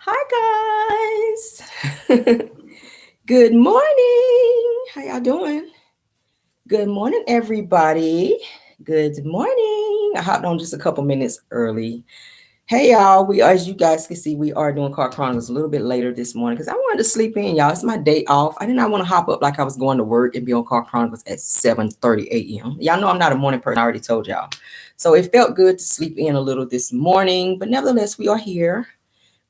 Hi guys. Good morning. How y'all doing? Good morning, everybody. Good morning. I hopped on just a couple minutes early. Hey y'all, as you guys can see, we are doing Car Chronicles a little bit later this morning because I wanted to sleep in, y'all. It's my day off. I did not want to hop up like I was going to work and be on Car Chronicles at 7:30 a.m. Y'all know I'm not a morning person. I already told y'all. So it felt good to sleep in a little this morning, but nevertheless, we are here.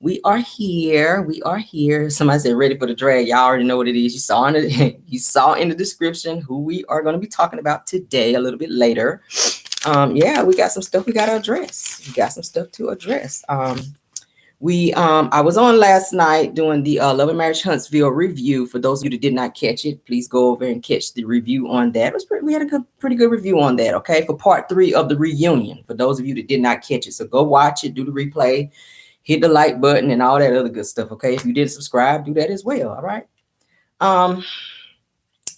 We are here. We are here. Somebody said ready for the drag. Y'all already know what it is. You saw in the you saw in the description who we are going to be talking about today a little bit later. Yeah, we got some stuff we got to address. We got some stuff to address. I was on last night doing the Love and Marriage Huntsville review. For those of you that did not catch it, please go over and catch the review on that. We had a pretty good review on that. Okay, for part 3 of the reunion. For those of you that did not catch it, so go watch it, do the replay. Hit the like button and all that other good stuff. Okay. If you didn't subscribe, do that as well. All right.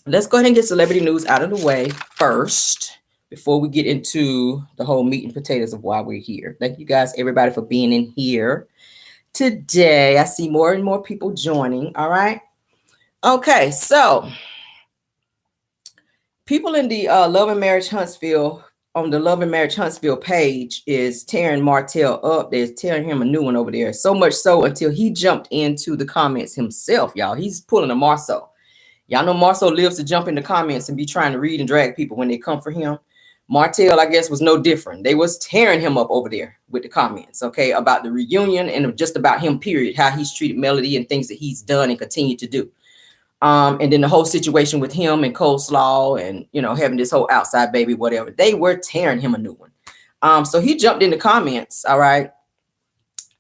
Let's go ahead and get celebrity news out of the way first before we get into the whole meat and potatoes of why we're here. Thank you guys, everybody, for being in here today. I see more and more people joining. All right. Okay. So people in the Love and Marriage Huntsville on the Love and Marriage Huntsville page is tearing Martell up. They're tearing him a new one over there. So much so until he jumped into the comments himself, y'all. He's pulling a Marceau. Y'all know Marceau lives to jump in the comments and be trying to read and drag people when they come for him. Martell, I guess, was no different. They was tearing him up over there with the comments, okay, about the reunion and just about him, period, how he's treated Melody and things that he's done and continued to do. And then the whole situation with him and Coleslaw and, having this whole outside baby, whatever, they were tearing him a new one. So he jumped in the comments. All right.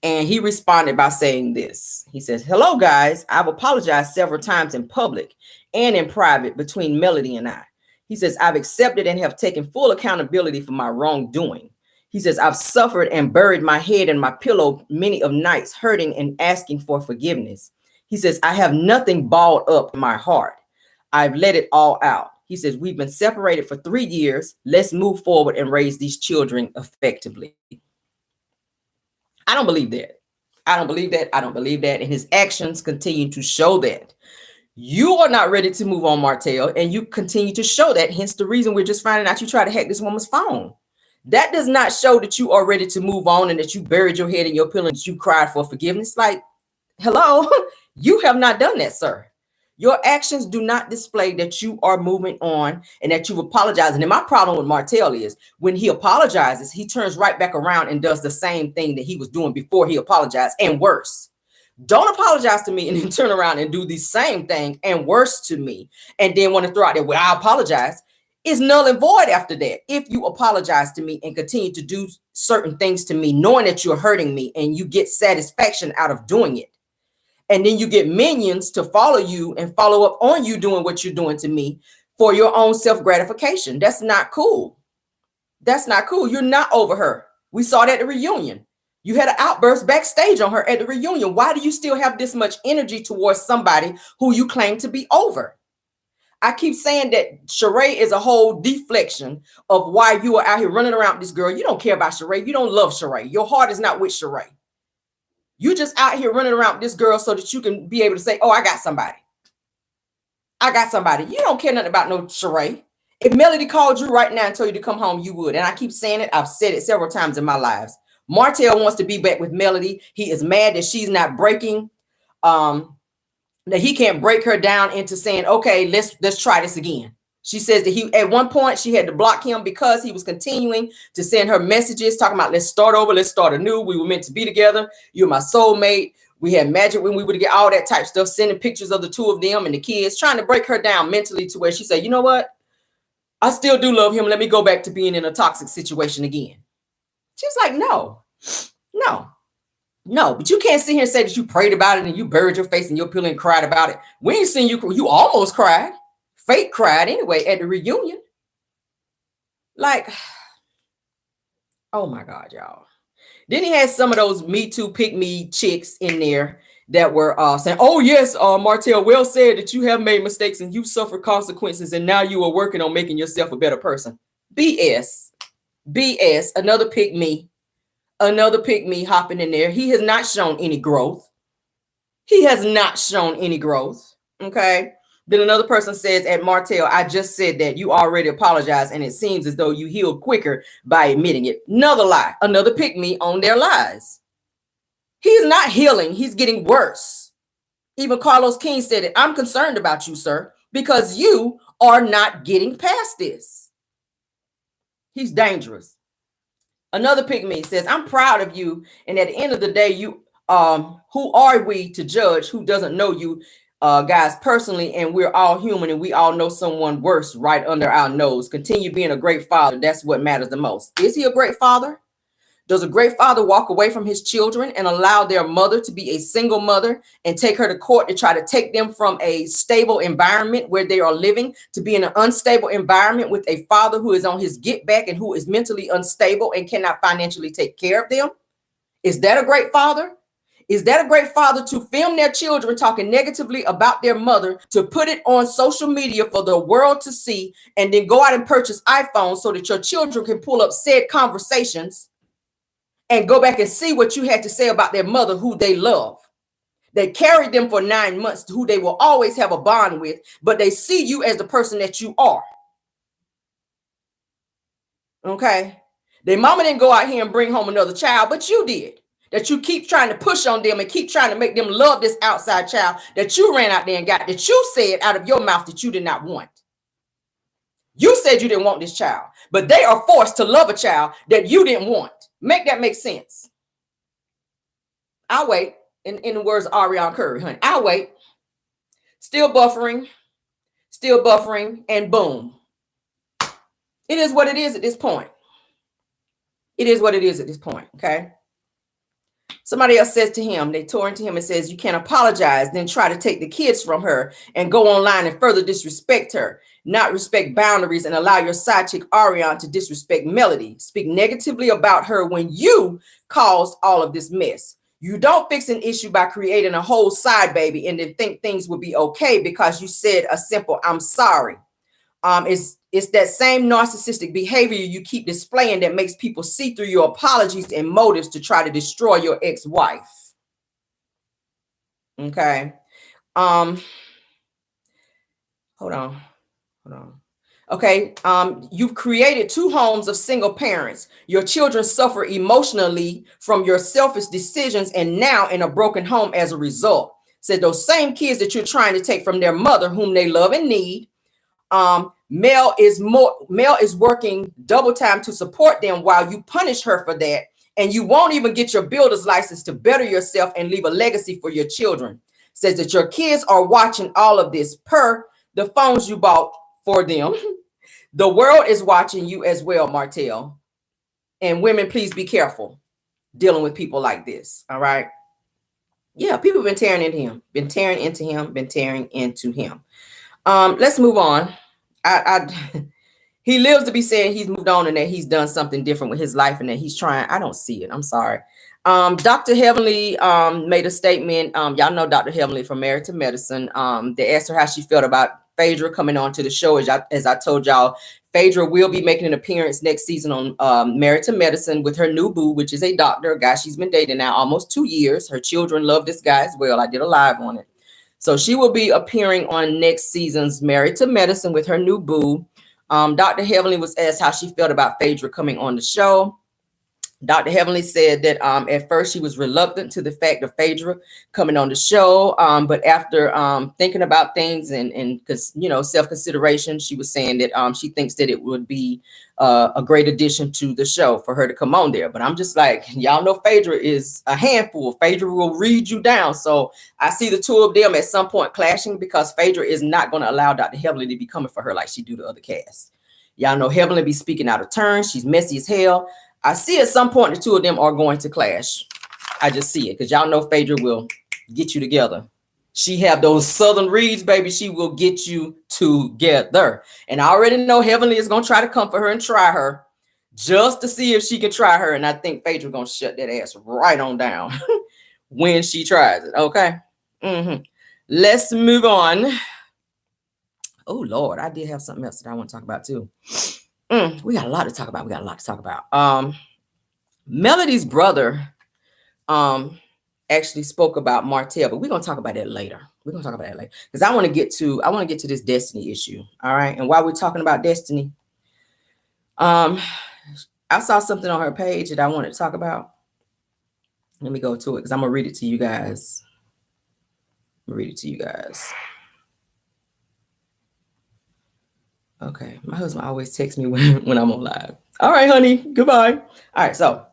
And he responded by saying this. He says, "Hello, guys. I've apologized several times in public and in private between Melody and I." He says, "I've accepted and have taken full accountability for my wrongdoing." He says, "I've suffered and buried my head in my pillow many of nights, hurting and asking for forgiveness." He says, "I have nothing balled up in my heart. I've let it all out." He says, "We've been separated for 3 years. Let's move forward and raise these children effectively." I don't believe that. I don't believe that. I don't believe that. And his actions continue to show that. You are not ready to move on, Martell, and you continue to show that. Hence the reason we're just finding out you try to hack this woman's phone. That does not show that you are ready to move on and that you buried your head in your pillow and that you cried for forgiveness. Like, hello, you have not done that, sir. Your actions do not display that you are moving on and that you've apologized. And my problem with Martell is when he apologizes, he turns right back around and does the same thing that he was doing before he apologized, and worse. Don't apologize to me and then turn around and do the same thing and worse to me. And then want to throw out there, well, I apologize. Is null and void after that. If you apologize to me and continue to do certain things to me, knowing that you're hurting me and you get satisfaction out of doing it. And then you get minions to follow you and follow up on you doing what you're doing to me for your own self-gratification. That's not cool. That's not cool. You're not over her. We saw that at the reunion. You had an outburst backstage on her at the reunion. Why do you still have this much energy towards somebody who you claim to be over? I keep saying that Sheree is a whole deflection of why you are out here running around with this girl. You don't care about Sheree. You don't love Sheree. Your heart is not with Sheree. You just out here running around with this girl so that you can be able to say, oh, I got somebody. I got somebody. You don't care nothing about no Sheree. If Melody called you right now and told you to come home, you would. And I keep saying it. I've said it several times in my lives. Martell wants to be back with Melody. He is mad that she's not breaking, that he can't break her down into saying, okay, let's try this again. She says that he, at one point, she had to block him because he was continuing to send her messages talking about, let's start over, let's start anew. We were meant to be together. You're my soulmate. We had magic when we were together, all that type stuff, sending pictures of the two of them and the kids, trying to break her down mentally to where she said, you know what? I still do love him. Let me go back to being in a toxic situation again. She's like, no. But you can't sit here and say that you prayed about it and you buried your face in your pillow and cried about it. We ain't seen you. You almost cried. Fake cried anyway at the reunion. Like, oh my God, y'all. Then he had some of those Me Too pick me chicks in there that were saying, oh yes, Martell well said that you have made mistakes and you suffered consequences and now you are working on making yourself a better person. BS. Another pick me hopping in there. He has not shown any growth. He has not shown any growth. Okay. Then another person says at Martell, I just said that you already apologized, and it seems as though you healed quicker by admitting it. Another lie, another pick me on their lies. He's not healing, he's getting worse. Even Carlos King said it. I'm concerned about you, sir, because you are not getting past this. He's dangerous. Another pick me says, I'm proud of you. And at the end of the day, you who are we to judge who doesn't know you guys personally? And we're all human, and we all know someone worse right under our nose. Continue being a great father. That's what matters the most. Is he a great father? Does a great father walk away from his children and allow their mother to be a single mother and take her to court to try to take them from a stable environment where they are living to be in an unstable environment with a father who is on his get back and who is mentally unstable and cannot financially take care of them? Is that a great father? Is that a great father to film their children talking negatively about their mother, to put it on social media for the world to see, and then go out and purchase iPhones so that your children can pull up said conversations and go back and see what you had to say about their mother, who they love? They carried them for 9 months, who they will always have a bond with, but they see you as the person that you are. Okay. Their mama didn't go out here and bring home another child, but you did. That you keep trying to push on them and keep trying to make them love this outside child that you ran out there and got, that you said out of your mouth that you did not want. You said you didn't want this child, but they are forced to love a child that you didn't want. Make that make sense. I'll wait. In the words of Ariana Curry, honey, I'll wait. Still buffering, and boom. It is what it is at this point. It is what it is at this point, okay? Somebody else says to him, they tore into him and says, you can't apologize, then try to take the kids from her and go online and further disrespect her, not respect boundaries, and allow your side chick Ariana to disrespect Melody. Speak negatively about her when you caused all of this mess. You don't fix an issue by creating a whole side baby and then think things will be okay because you said a simple, I'm sorry. It's that same narcissistic behavior you keep displaying that makes people see through your apologies and motives to try to destroy your ex-wife. Okay. Hold on. Okay. You've created 2 homes of single parents. Your children suffer emotionally from your selfish decisions and now in a broken home as a result. Said those same kids that you're trying to take from their mother, whom they love and need. Mel is working double time to support them while you punish her for that. And you won't even get your builder's license to better yourself and leave a legacy for your children. Says that your kids are watching all of this per the phones you bought for them. The world is watching you as well, Martell. And women, please be careful dealing with people like this. All right. Yeah, people have been tearing into him. Let's move on. He lives to be saying he's moved on and that he's done something different with his life and that he's trying. I don't see it. I'm sorry. Dr. Heavenly made a statement. Y'all know Dr. Heavenly from Married to Medicine. They asked her how she felt about Phaedra coming on to the show. As I told y'all, Phaedra will be making an appearance next season on Married to Medicine with her new boo, which is a doctor, a guy she's been dating now almost 2 years. Her children love this guy as well. I did a live on it. So she will be appearing on next season's Married to Medicine with her new boo. Dr. Heavenly was asked how she felt about Phaedra coming on the show. Dr. Heavenly said that at first she was reluctant to the fact of Phaedra coming on the show. But after thinking about things and self-consideration, she was saying that she thinks that it would be a great addition to the show for her to come on there. But I'm just like, y'all know Phaedra is a handful. Phaedra will read you down. So I see the 2 of them at some point clashing because Phaedra is not going to allow Dr. Heavenly to be coming for her like she do the other cast. Y'all know Heavenly be speaking out of turn. She's messy as hell. I see at some point the 2 of them are going to clash. I just see it because y'all know Phaedra will get you together. She have those southern reads, baby. She will get you together. And I already know Heavenly is going to try to come for her and try her just to see if she can try her. And I think Phaedra going to shut that ass right on down when she tries it. Okay. Let's move on. Oh, Lord. I did have something else that I want to talk about too. We got a lot to talk about. Melody's brother actually spoke about Martell, but we're gonna talk about that later. We're gonna talk about that later because I want to get to this Destiny issue. All right. And while we're talking about Destiny, I saw something on her page that I want to talk about. Let me go to it because I'm gonna read it to you guys. Okay, my husband always texts me when I'm on live. All right, honey, goodbye. All right, so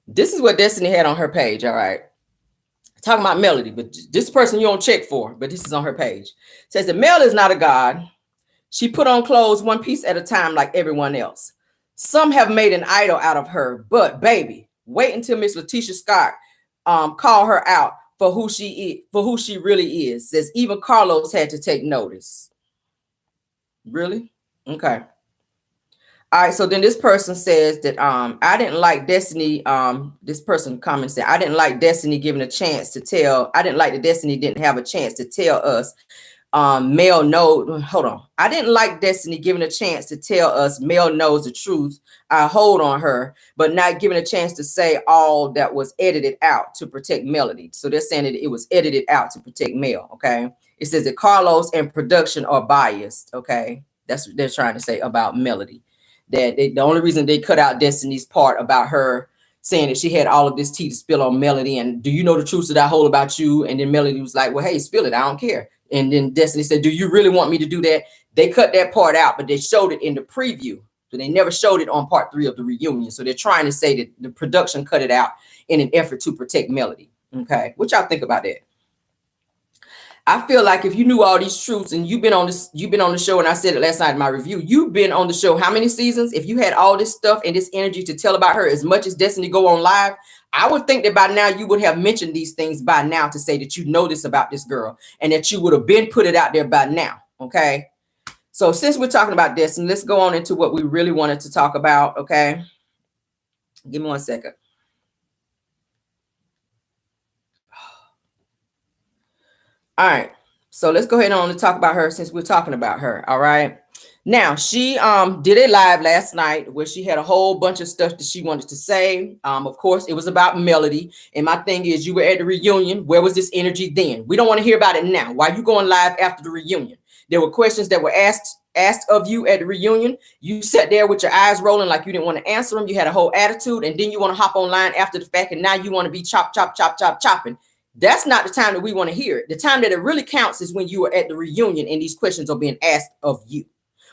this is what Destiny had on her page. All right, talking about Melody, but this person you don't check for, but this is on her page. It says that Mel is not a god. She put on clothes one piece at a time like everyone else. Some have made an idol out of her, but baby, wait until Miss Letitia Scott call her out for who she really is. Says even Carlos had to take notice. Really? Okay. All right, so then this person says that I didn't like Destiny. This person comments that I didn't like Destiny giving a chance to tell. I didn't like that Destiny didn't have a chance to tell us. Mel knows. Hold on. I didn't like Destiny giving a chance to tell us Mel knows the truth. I hold on her, but not giving a chance to say all that was edited out to protect Melody. So they're saying that it was edited out to protect Mel. Okay. It says that Carlos and production are biased. Okay. That's what they're trying to say about Melody. That the only reason they cut out Destiny's part about her saying that she had all of this tea to spill on Melody. And do you know the truth that I hold about you? And then Melody was like, well, hey, spill it. I don't care. And then Destiny said, do you really want me to do that? They cut that part out, but they showed it in the preview. So they never showed it on part 3 of the reunion. So they're trying to say that the production cut it out in an effort to protect Melody. Okay. What y'all think about that? I feel like if you knew all these truths and you've been on the show, and I said it last night in my review, you've been on the show how many seasons? If you had all this stuff and this energy to tell about her as much as Destiny go on live, I would think that by now you would have mentioned these things by now to say that you know this about this girl and that you would have been put it out there by now. Okay. So since we're talking about Destiny, let's go on into what we really wanted to talk about. Okay. Give me 1 second. All right. So let's go ahead on and talk about her since we're talking about her. All right. Now, she did a live last night where she had a whole bunch of stuff that she wanted to say. Of course, it was about Melody. And my thing is, you were at the reunion. Where was this energy then? We don't want to hear about it now. Why are you going live after the reunion? There were questions that were asked of you at the reunion. You sat there with your eyes rolling like you didn't want to answer them. You had a whole attitude. And then you want to hop online after the fact. And now you want to be chopping. That's not the time that we want to hear it. The time that it really counts is when you are at the reunion and these questions are being asked of you.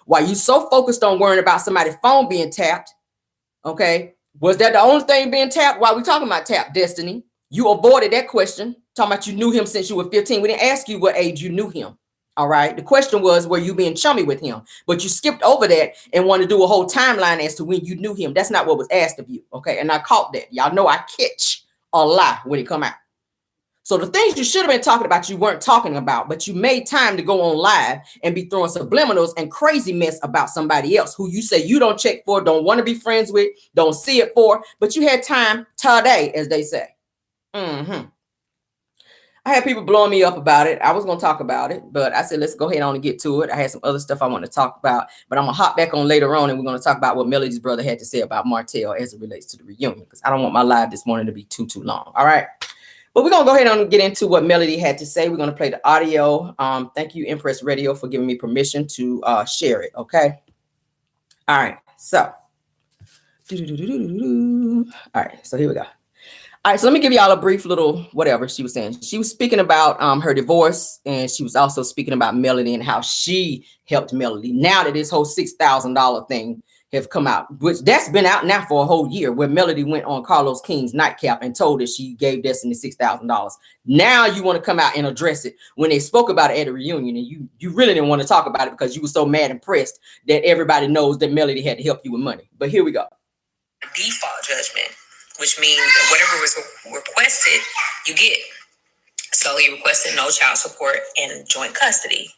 Why you so focused on worrying about somebody's phone being tapped? Okay. Was that the only thing being tapped? Why we talking about tap, Destiny? You avoided that question. Talking about you knew him since you were 15. We didn't ask you what age you knew him. All right. The question was, were you being chummy with him? But you skipped over that and wanted to do a whole timeline as to when you knew him. That's not what was asked of you. Okay. And I caught that. Y'all know I catch a lie when it come out. So the things you should have been talking about, you weren't talking about, but you made time to go on live and be throwing subliminals and crazy mess about somebody else who you say you don't check for, don't want to be friends with, don't see it for, but you had time today, as they say. I had people blowing me up about it. I was going to talk about it, but I said, let's go ahead on and get to it. I had some other stuff I want to talk about, but I'm going to hop back on later on and we're going to talk about what Melody's brother had to say about Martell as it relates to the reunion, because I don't want my live this morning to be too long. All right. But we're going to go ahead and get into what Melody had to say. We're going to play the audio. Thank you, Empress Radio, for giving me permission to share it. Okay. All right. So. All right. So here we go. All right. So let me give y'all a brief little whatever she was saying. She was speaking about her divorce, and she was also speaking about Melody and how she helped Melody. Now that this whole $6,000 thing have come out, which that's been out now for a whole year, where Melody went on Carlos King's nightcap and told her she gave Destiny $6,000. Now you want to come out and address it when they spoke about it at a reunion, and you really didn't want to talk about it because you were so mad and pressed that everybody knows that Melody had to help you with money. But here we go. Default judgment, which means that whatever was requested, you get. So he requested no child support and joint custody.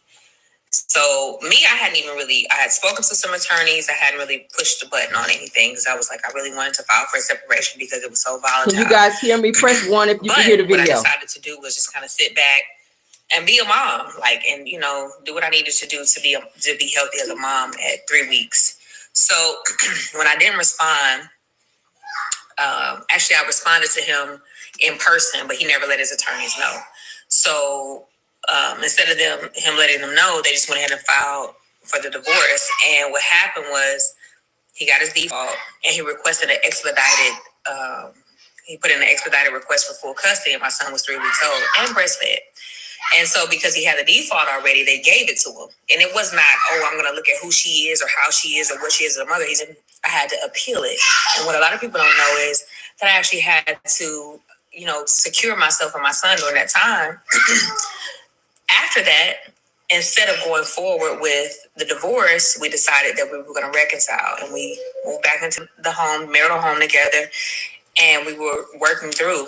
So me, I had spoken to some attorneys. I hadn't really pushed the button on anything because I was like, I really wanted to file for a separation because it was so volatile. Can you guys hear me? Press 1 if you can hear the video. What I decided to do was just kind of sit back and be a mom, and do what I needed to do to be healthy as a mom at 3 weeks. So when I didn't respond, actually I responded to him in person, but he never let his attorneys know. So instead of him letting them know, they just went ahead and filed for the divorce. And what happened was he got his default and he requested an expedited. He put in an expedited request for full custody, and my son was 3 weeks old and breastfed. And so because he had the default already, they gave it to him. And it was not, oh, I'm going to look at who she is or how she is or what she is as a mother. He said, I had to appeal it. And what a lot of people don't know is that I actually had to, secure myself and my son during that time. After that, instead of going forward with the divorce, we decided that we were going to reconcile. And we moved back into the marital home together. And we were working through.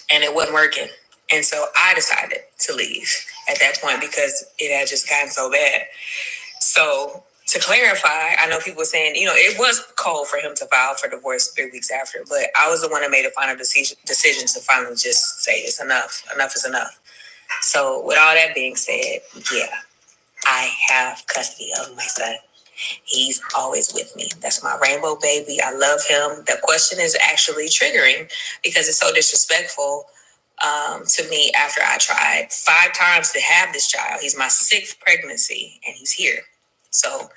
And it wasn't working. And so I decided to leave at that point because it had just gotten so bad. So to clarify, I know people were saying, it was cold for him to file for divorce 3 weeks after, but I was the one that made a final decision to finally just say it's enough. Enough is enough. So with all that being said, yeah, I have custody of my son. He's always with me. That's my rainbow baby. I love him. The question is actually triggering because it's so disrespectful to me after I tried 5 times to have this child. He's my 6th pregnancy and he's here. So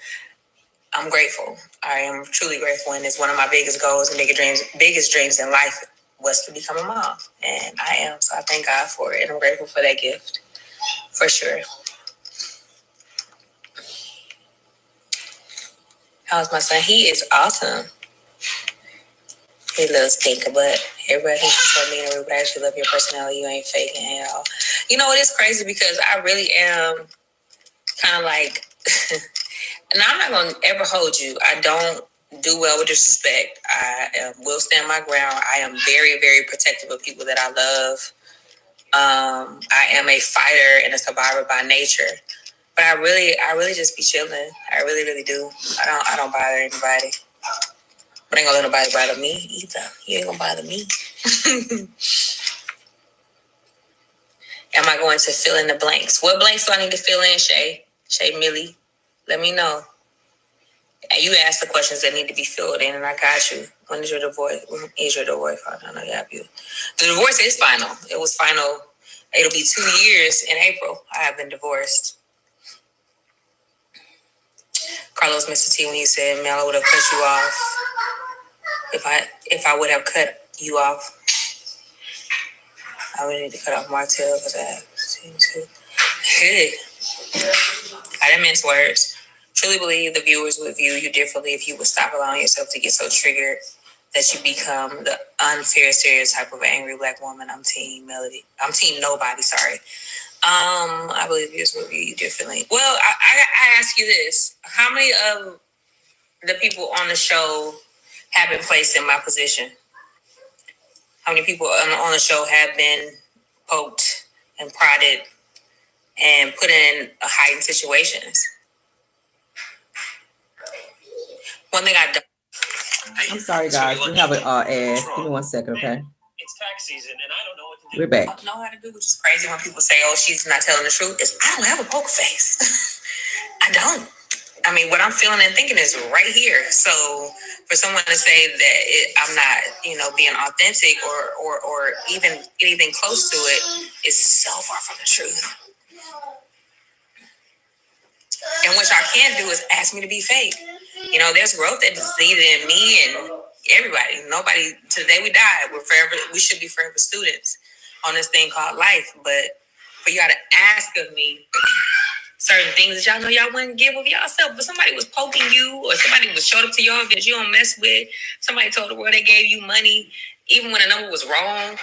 I'm grateful. I am truly grateful. And it's one of my biggest goals and biggest dreams in life was to become a mom. And I am. So I thank God for it. And I'm grateful for that gift. For sure. How's my son? He is awesome. He loves stinker, but everybody thinks you're so mean and rude, but I actually love your personality. You ain't faking at all. It is crazy because I really am kind of like, and I'm not going to ever hold you. I don't do well with disrespect. I will stand my ground. I am very, very protective of people that I love. I am a fighter and a survivor by nature. But I really just be chilling. I really, really do. I don't bother anybody. But ain't gonna let nobody bother me either. You ain't gonna bother me. Am I going to fill in the blanks? What blanks do I need to fill in, Shay? Shay Millie? Let me know. And you ask the questions that need to be filled in, and I got you. When is your divorce? I know you have you. The divorce is final. It was final. It'll be 2 years in April. I have been divorced. Carlos, Mr. T, when you said, Mel, I would have cut you off. If I would have cut you off, I would need to cut off Martell because I have seen too. I didn't mince words. Truly believe the viewers would view you differently if you would stop allowing yourself to get so triggered that you become the unfair stereotype of an angry Black woman. I'm team Melody. I'm team nobody, sorry. I believe viewers would view you differently. Well, I ask you this. How many of the people on the show have been placed in my position? How many people on the show have been poked and prodded and put in heightened situations? One thing I don't. I'm sorry, guys. We have an ad. Give me 1 second, okay? It's tax season, and I don't know what to do. We're back. I don't know how to do, which is crazy when people say, "Oh, she's not telling the truth." I don't have a poker face. I don't. I mean, what I'm feeling and thinking is right here. So for someone to say that I'm not, being authentic or even anything close to it is so far from the truth. And what y'all can't do is ask me to be fake. There's growth that is needed in me and everybody. Nobody, to the day we die, we should be forever students on this thing called life. But for y'all to ask of me certain things that y'all know y'all wouldn't give of yourself, but somebody was poking you or somebody was showed up to your event you don't mess with, somebody told the world they gave you money, even when the number was wrong.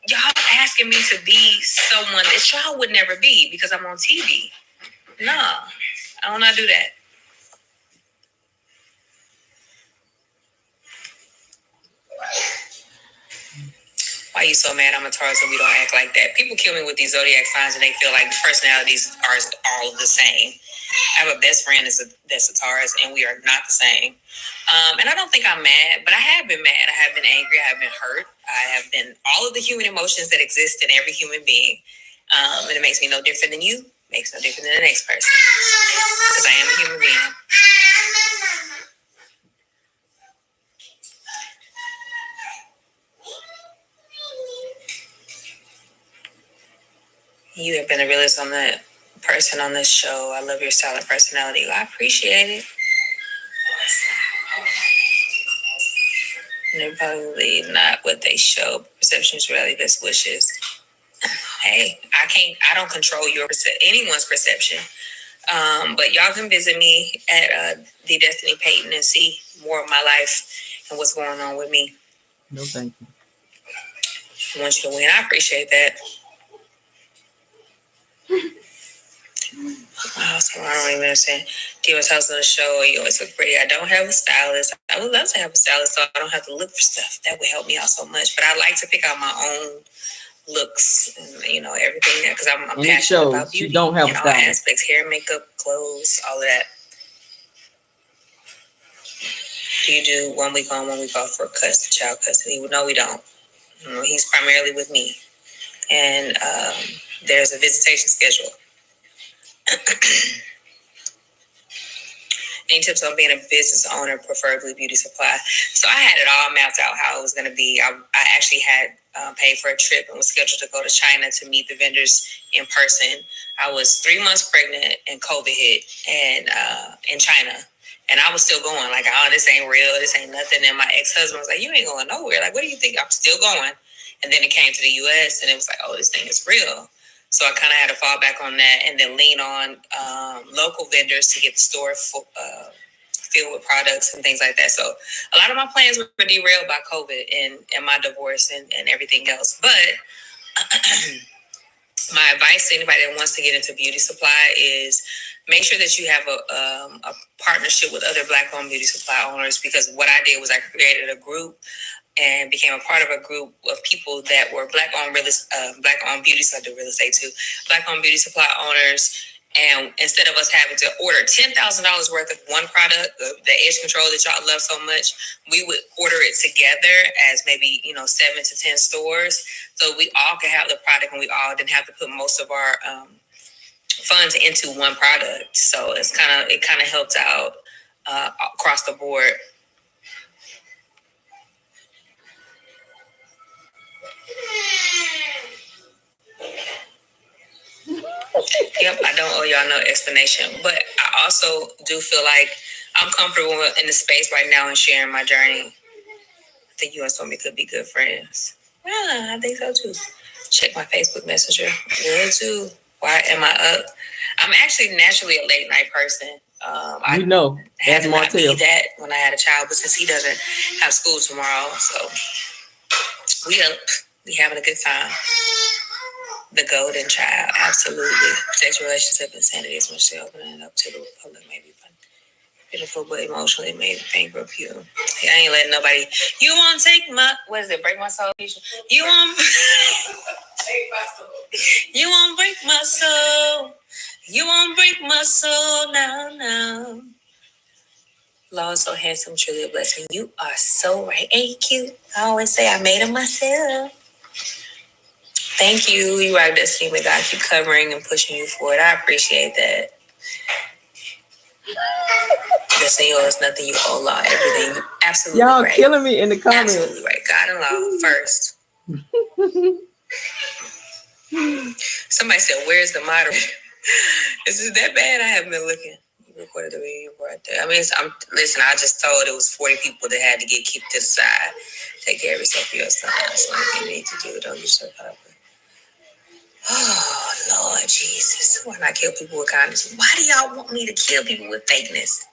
Y'all asking me to be someone that y'all would never be because I'm on TV. No, I will not do that. Why are you so mad I'm a Taurus and we don't act like that? People kill me with these zodiac signs and they feel like personalities are all the same. I have a best friend that's a Taurus and we are not the same. And I don't think I'm mad, but I have been mad. I have been angry. I have been hurt. I have been all of the human emotions that exist in every human being. And it makes me no different than you. Makes no different than the next person. Because I am a human being. You have been the realest on the person on this show. I love your style and personality. I appreciate it. And they're probably not what they show. Perceptions really best wishes. Hey, I don't control anyone's perception. But y'all can visit me at the Destiny Payton and see more of my life and what's going on with me. No, thank you. I want you to win. I appreciate that. So I don't even understand. Do you always house on the show? You always look pretty. I don't have a stylist. I would love to have a stylist so I don't have to look for stuff. That would help me out so much. But I like to pick out my own looks and everything because I'm passionate about beauty. You don't have a stylist. All aspects: hair, makeup, clothes, all of that. Do you do 1 week on, 1 week off for child custody? No, we don't. He's primarily with me, and there's a visitation schedule. Any tips on being a business owner, preferably beauty supply? So I had it all mapped out how it was going to be. I actually had paid for a trip and was scheduled to go to China to meet the vendors in person. I was 3 months pregnant and COVID hit and in China. And I was still going like, oh, this ain't real. This ain't nothing. And my ex-husband was like, you ain't going nowhere. Like, what do you think? I'm still going. And then it came to the U.S. and it was like, oh, this thing is real. So I kind of had to fall back on that and then lean on local vendors to get the store filled with products and things like that. So a lot of my plans were derailed by COVID and my divorce and everything else. But my advice to anybody that wants to get into beauty supply is make sure that you have a partnership with other Black-owned beauty supply owners, because what I did was I created a group and became a part of a group of people that were Black-owned Black-owned beauty supply, real estate too, Black-owned beauty supply owners. And instead of us having to order $10,000 worth of one product, the edge control that y'all love so much, we would order it together as maybe 7 to 10 stores, so we all could have the product and we all didn't have to put most of our funds into one product. So it kind of helped out across the board. Yep, I don't owe y'all no explanation, but I also do feel like I'm comfortable in the space right now and sharing my journey. I think you and Stormy could be good friends. Yeah, I think so too. Check my Facebook Messenger. Will too. Why am I up? I'm actually naturally a late night person. I know. Had to not be that when I had a child, but since he doesn't have school tomorrow, so we up. We having a good time. The golden child, absolutely. Protect your relationship and sanity as much as opening it up to the public may be fun. Beautiful but emotionally made bankrupt you. I ain't letting nobody. You won't take my. What is it? Break my soul. You won't. Take my soul. You won't break my soul. You won't break my soul now, now. Lord, so handsome, truly a blessing. You are so right. Ain't you cute? I always say I made it myself. Thank you. You are Destiny. May God keep covering and pushing you forward. I appreciate that. Destiny owes nothing. You owe law. Everything. Absolutely y'all right. Killing me in the comments. Absolutely right. God and law first. Somebody said, "Where's the moderator?" Is it that bad? I haven't been looking. You recorded the video right there. I mean, listen. I just told it was 40 people that had to get kicked to the side. Take care of yourself for your son. That's what you need to do. Don't get yourself caught up. Oh, Lord Jesus. Why not kill people with kindness? Why do y'all want me to kill people with fakeness?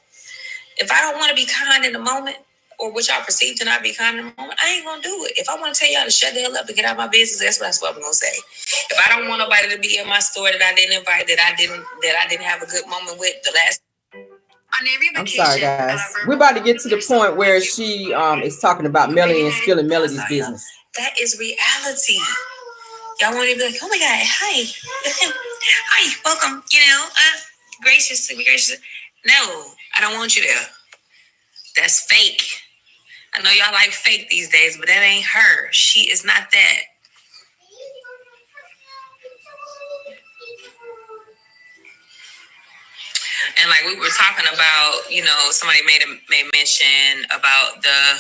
If I don't want to be kind in the moment, or what y'all perceive to not be kind in the moment, I ain't going to do it. If I want to tell y'all to shut the hell up and get out of my business, that's what I'm going to say. If I don't want nobody to be in my store that I didn't invite, that I didn't have a good moment with the last. I'm sorry, guys. We're about to get to the point where she is talking about Melody and spilling Melody's business. That is reality. Y'all want to be like, oh my God, hi. Hi, welcome. Gracious to be gracious. No, I don't want you there. That's fake. I know y'all like fake these days, but that ain't her. She is not that. And like we were talking about, somebody made mention about the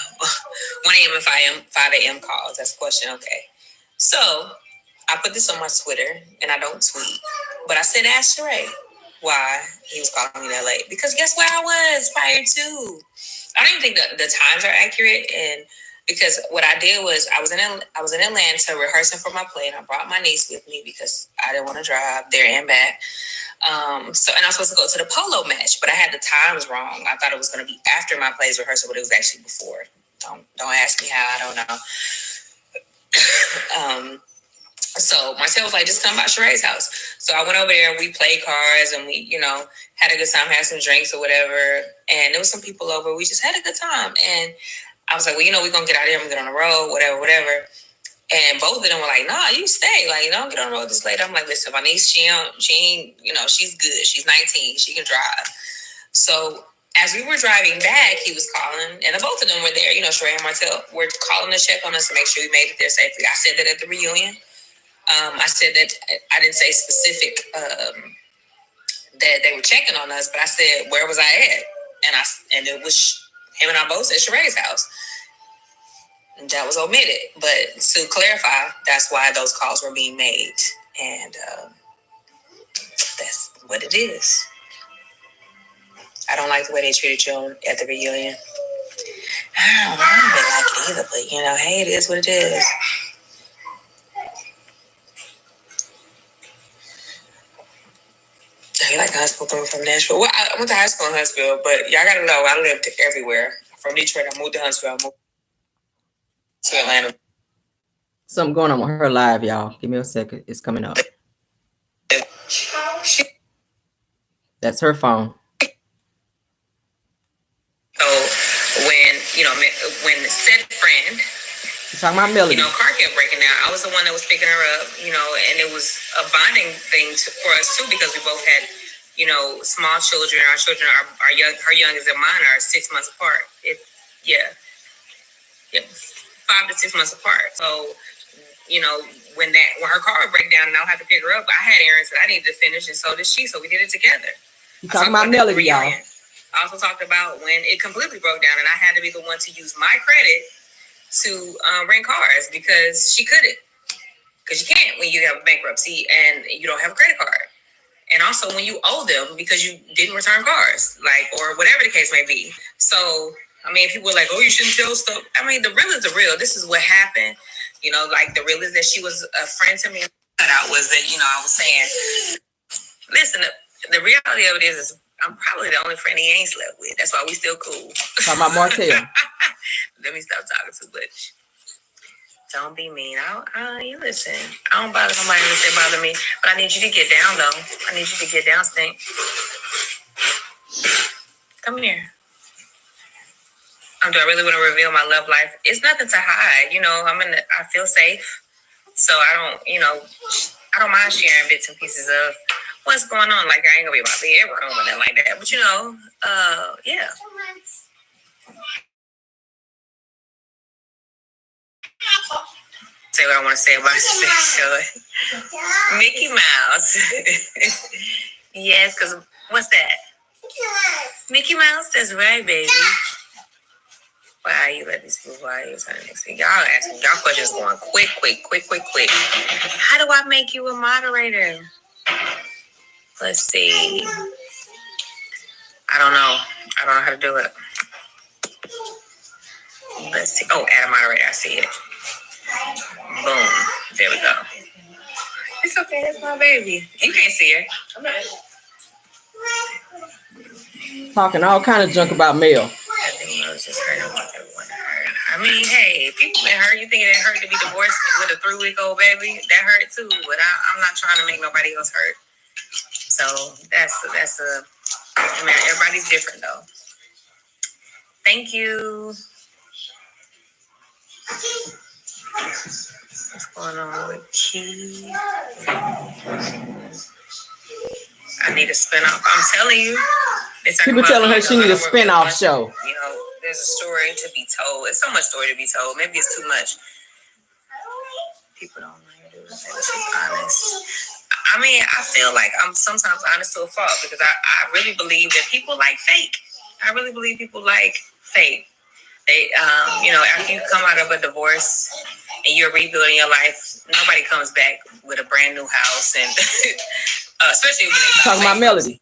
1 a.m. and 5 a.m. calls. That's a question. Okay. So I put this on my Twitter, and I don't tweet, but I said, ask Sheree why he was calling me that late. Because guess where I was prior to? I don't even think the times are accurate, and because what I did was I was in Atlanta rehearsing for my play, and I brought my niece with me because I didn't want to drive there and back. So and I was supposed to go to the polo match, but I had the times wrong. I thought it was going to be after my plays rehearsal, but it was actually before. Don't ask me how. I don't know. So Martell was like, just come by Sheree's house. So I went over there and we played cards and we, had a good time, had some drinks or whatever. And there was some people over. We just had a good time. And I was like, well, we're going to get out of here. I'm going to get on the road, whatever. And both of them were like, nah, you stay. Like, don't get on the road this late. I'm like, listen, my niece, she ain't, she's good. She's 19. She can drive. So as we were driving back, he was calling, and both of them were there. Sheree and Martell were calling to check on us to make sure we made it there safely. I said that at the reunion. I said that I didn't say specific that they were checking on us, but I said, where was I at? And it was him and I both at Sheree's house. That was omitted. But to clarify, that's why those calls were being made. And that's what it is. I don't like the way they treated you at the reunion. I don't really like it either, but hey, it is what it is. I like high school coming from Nashville. Well, I went to high school in Huntsville, but y'all gotta know I lived everywhere. From Detroit, I moved to Huntsville. I moved to Atlanta. Something going on with her live, y'all. Give me a second. It's coming up. That's her phone. So when the said friend, she's talking about Melody. car kept breaking down. I was the one that was picking her up, and it was a bonding thing for us too because we both had, small children. Our children are young. Her youngest and mine are 6 months apart. 5 to 6 months apart. So, when her car would break down and I'll have to pick her up, I had errands that I needed to finish, and so did she. So we did it together. You talking about Melody, y'all? I also talked about when it completely broke down, and I had to be the one to use my credit to rent cars because she couldn't. Because you can't when you have bankruptcy and you don't have a credit card. And also when you owe them because you didn't return cars, or whatever the case may be. So, people were like, oh, you shouldn't tell stuff. The real is the real. This is what happened. The real is that she was a friend to me. Cut out was that, I was saying, listen, the reality of it is I'm probably the only friend he ain't slept with. That's why we still cool. Talking about Martell. Let me stop talking too much. Don't be mean. You listen. I don't bother nobody unless they bother me. But I need you to get down, though. I need you to get down, Stink. Come here. Do I really want to reveal my love life? It's nothing to hide. I feel safe. So I don't mind sharing bits and pieces of what's going on. I ain't gonna be in my bedroom and nothing like that. But yeah. Say what I want to say about this. Mickey Mouse. Yes, because what's that? Mickey Mouse, that's right, baby. Why you let these people why you turn next week? Y'all asking y'all questions going quick. How do I make you a moderator? Let's see. I don't know how to do it. Let's see. Oh, add a moderator. I see it. Boom. There we go. It's okay. That's my baby. You can't see her. I'm not. Talking all kind of junk about Mel. I think Mel's just hurt. I want everyone to hurt. Hey, people been hurt. You think it hurt to be divorced with a 3-week-old baby? That hurt too. But I'm not trying to make nobody else hurt. So that's everybody's different though. Thank you. What's going on with Key? I need a spinoff. I'm telling you. People telling her she need a spinoff show. There's a story to be told. It's so much story to be told. Maybe it's too much. People don't like to do it. She's honest. I feel like I'm sometimes honest to a fault because I really believe that people like fake. I really believe people like fake. They, after you come out of a divorce and you're rebuilding your life, nobody comes back with a brand new house, and especially when they talking about Melody.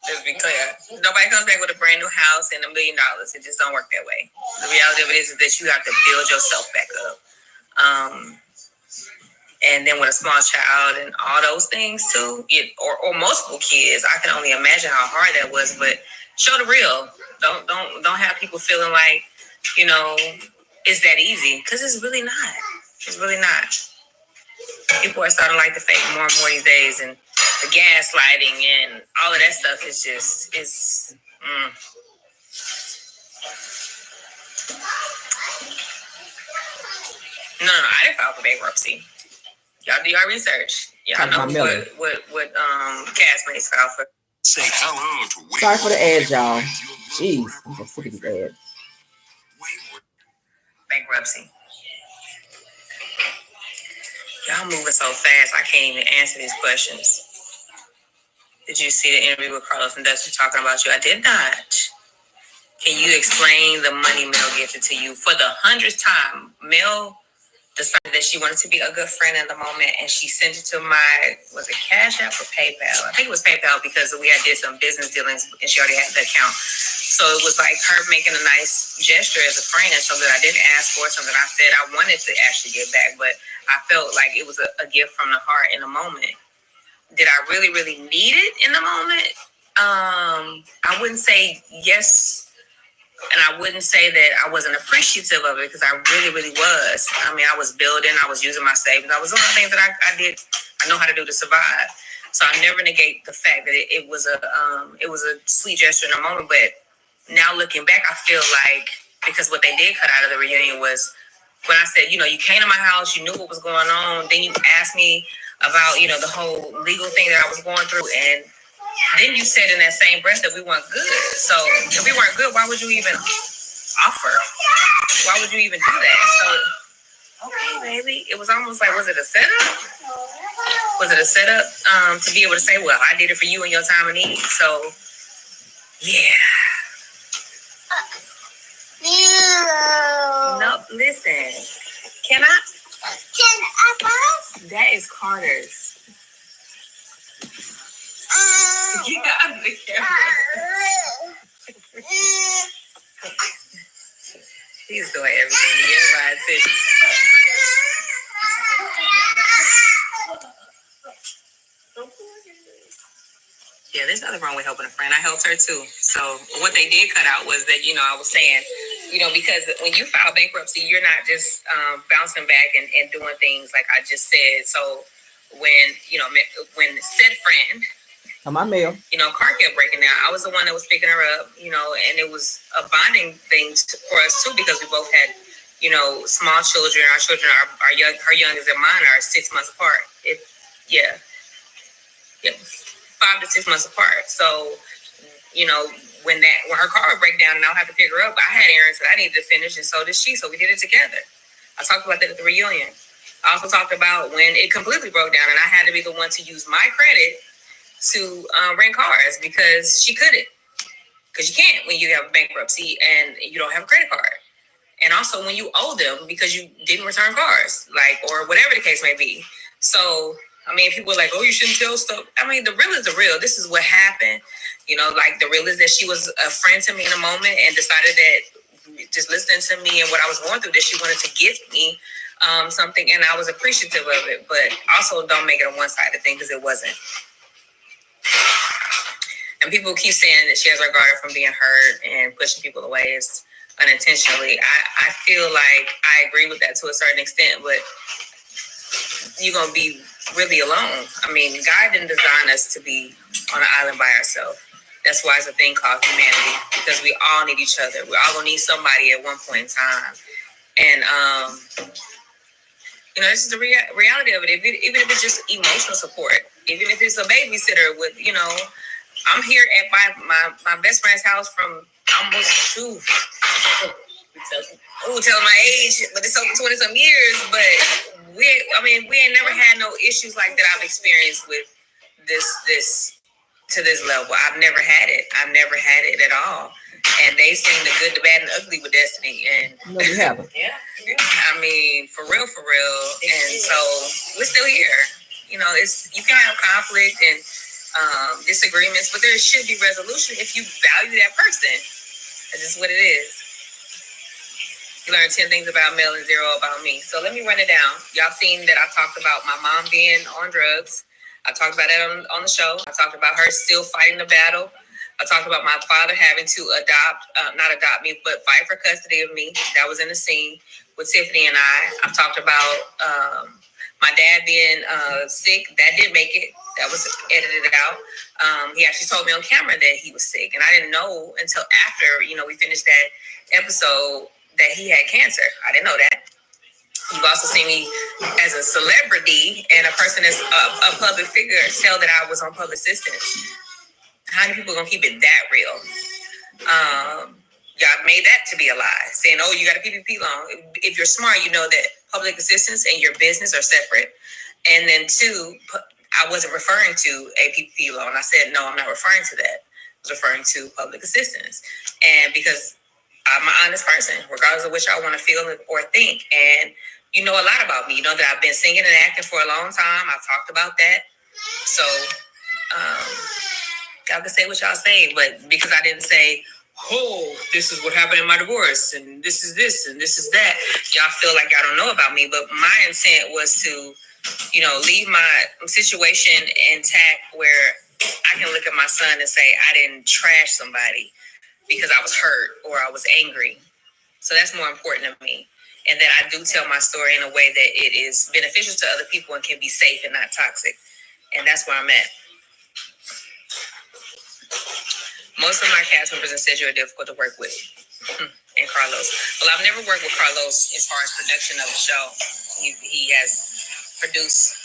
Let's be clear. Nobody comes back with a brand new house and $1 million. It just don't work that way. The reality of it is that you have to build yourself back up. And then with a small child and all those things too, or multiple kids, I can only imagine how hard that was. But show the real. Don't have people feeling like, it's that easy, because it's really not. It's really not. People are starting to like the fake more and more these days, and the gaslighting and all of that stuff is just No, I didn't file for bankruptcy. Y'all do your research. Y'all know what castmates file for. Say hello to Sorry for the ads, y'all. Jeez, I'm so sick of these ads. Bankruptcy. Y'all moving so fast, I can't even answer these questions. Did you see the interview with Carlos and Dustin talking about you? I did not. Can you explain the money Mel gifted to you? For the 100th time, Mel decided that she wanted to be a good friend in the moment, and she sent it to was it Cashapp or PayPal? I think it was PayPal, because we had did some business dealings and she already had the account. So it was like her making a nice gesture as a friend, something I didn't ask for, something I said I wanted to actually get back, but I felt like it was a gift from the heart in the moment. Did I really, really need it in the moment? I wouldn't say yes. And I wouldn't say that I wasn't appreciative of it, because I really, really was. I mean, I was building, I was using my savings, I was doing the things that I did, I know how to do to survive. So I never negate the fact that it was a sweet gesture in a moment. But now looking back, I feel like, because what they did cut out of the reunion was when I said, you came to my house, you knew what was going on, then you asked me about, the whole legal thing that I was going through, and then you said in that same breath that we weren't good. So if we weren't good, why would you even offer? Why would you even do that? So, okay, baby. It was almost like, was it a setup? Was it a setup to be able to say, well, I did it for you in your time of need? So, yeah. No, listen. Can I That is Carter's. You gotta be careful. He's doing everything to get my attention. Yeah, there's nothing wrong with helping a friend. I helped her too. So what they did cut out was that, I was saying, because when you file bankruptcy, you're not just bouncing back and doing things like I just said. So when said friend, my mail. Car kept breaking down, I was the one that was picking her up, and it was a bonding thing for us too, because we both had, small children. Our children are young. Her youngest and mine are 6 months apart. 5 to 6 months apart. So, when her car would break down and I'll have to pick her up, I had errands that I needed to finish, and so did she. So we did it together. I talked about that at the reunion. I also talked about when it completely broke down and I had to be the one to use my credit to rent cars, because she couldn't. Because you can't when you have bankruptcy and you don't have a credit card. And also when you owe them because you didn't return cars, or whatever the case may be. So, people are like, oh, you shouldn't tell stuff. The real is the real. This is what happened. The real is that she was a friend to me in a moment and decided that just listening to me and what I was going through, that she wanted to gift me something, and I was appreciative of it. But also don't make it a one-sided thing, because it wasn't. And people keep saying that she has regarded from being hurt and pushing people away is unintentionally. I feel like I agree with that to a certain extent, but you're going to be really alone. God didn't design us to be on an island by ourselves. That's why it's a thing called humanity, because we all need each other. We're all going to need somebody at one point in time. And, this is the reality of it. Even if it's just emotional support, even if it's a babysitter with, I'm here at my best friend's house from almost telling my age, but it's over 20-some years. But we ain't never had no issues like that I've experienced with this to this level. I've never had it at all. And they sing the good, the bad, and the ugly with Destiny. And no, we haven't. yeah. I mean, for real. And so we're still here. You know, you can have conflict and disagreements, but there should be resolution if you value that person. That's just what it is. You learn 10 things about Mel and 0 about me. So let me run it down. Y'all seen that I talked about my mom being on drugs. I talked about that on the show. I talked about her still fighting the battle. I talked about my father having to not adopt me, but fight for custody of me. That was in the scene with Tiffany and I. I've talked about my dad being sick. That didn't make it. That was edited out. He actually told me on camera that he was sick, and I didn't know until after, we finished that episode that he had cancer. I didn't know that. You've also seen me as a celebrity and a person that's a public figure tell that I was on public assistance. How many people are gonna keep it that real? Y'all made that to be a lie, saying, "Oh, you got a PPP loan." If you're smart, you know that public assistance and your business are separate. And then 2, I wasn't referring to a PPP loan. I said, no, I'm not referring to that. I was referring to public assistance. And because I'm an honest person, regardless of what y'all want to feel or think. And you know a lot about me. You know that I've been singing and acting for a long time. I've talked about that. So y'all can say what y'all say, but because I didn't say, oh, this is what happened in my divorce, and this is this, and this is that, y'all feel like y'all don't know about me. But my intent was to, leave my situation intact where I can look at my son and say, I didn't trash somebody because I was hurt or I was angry. So that's more important to me. And that I do tell my story in a way that it is beneficial to other people and can be safe and not toxic. And that's where I'm at. Most of my cast members and said you're difficult to work with. And Carlos. Well, I've never worked with Carlos as far as production of the show. He has produced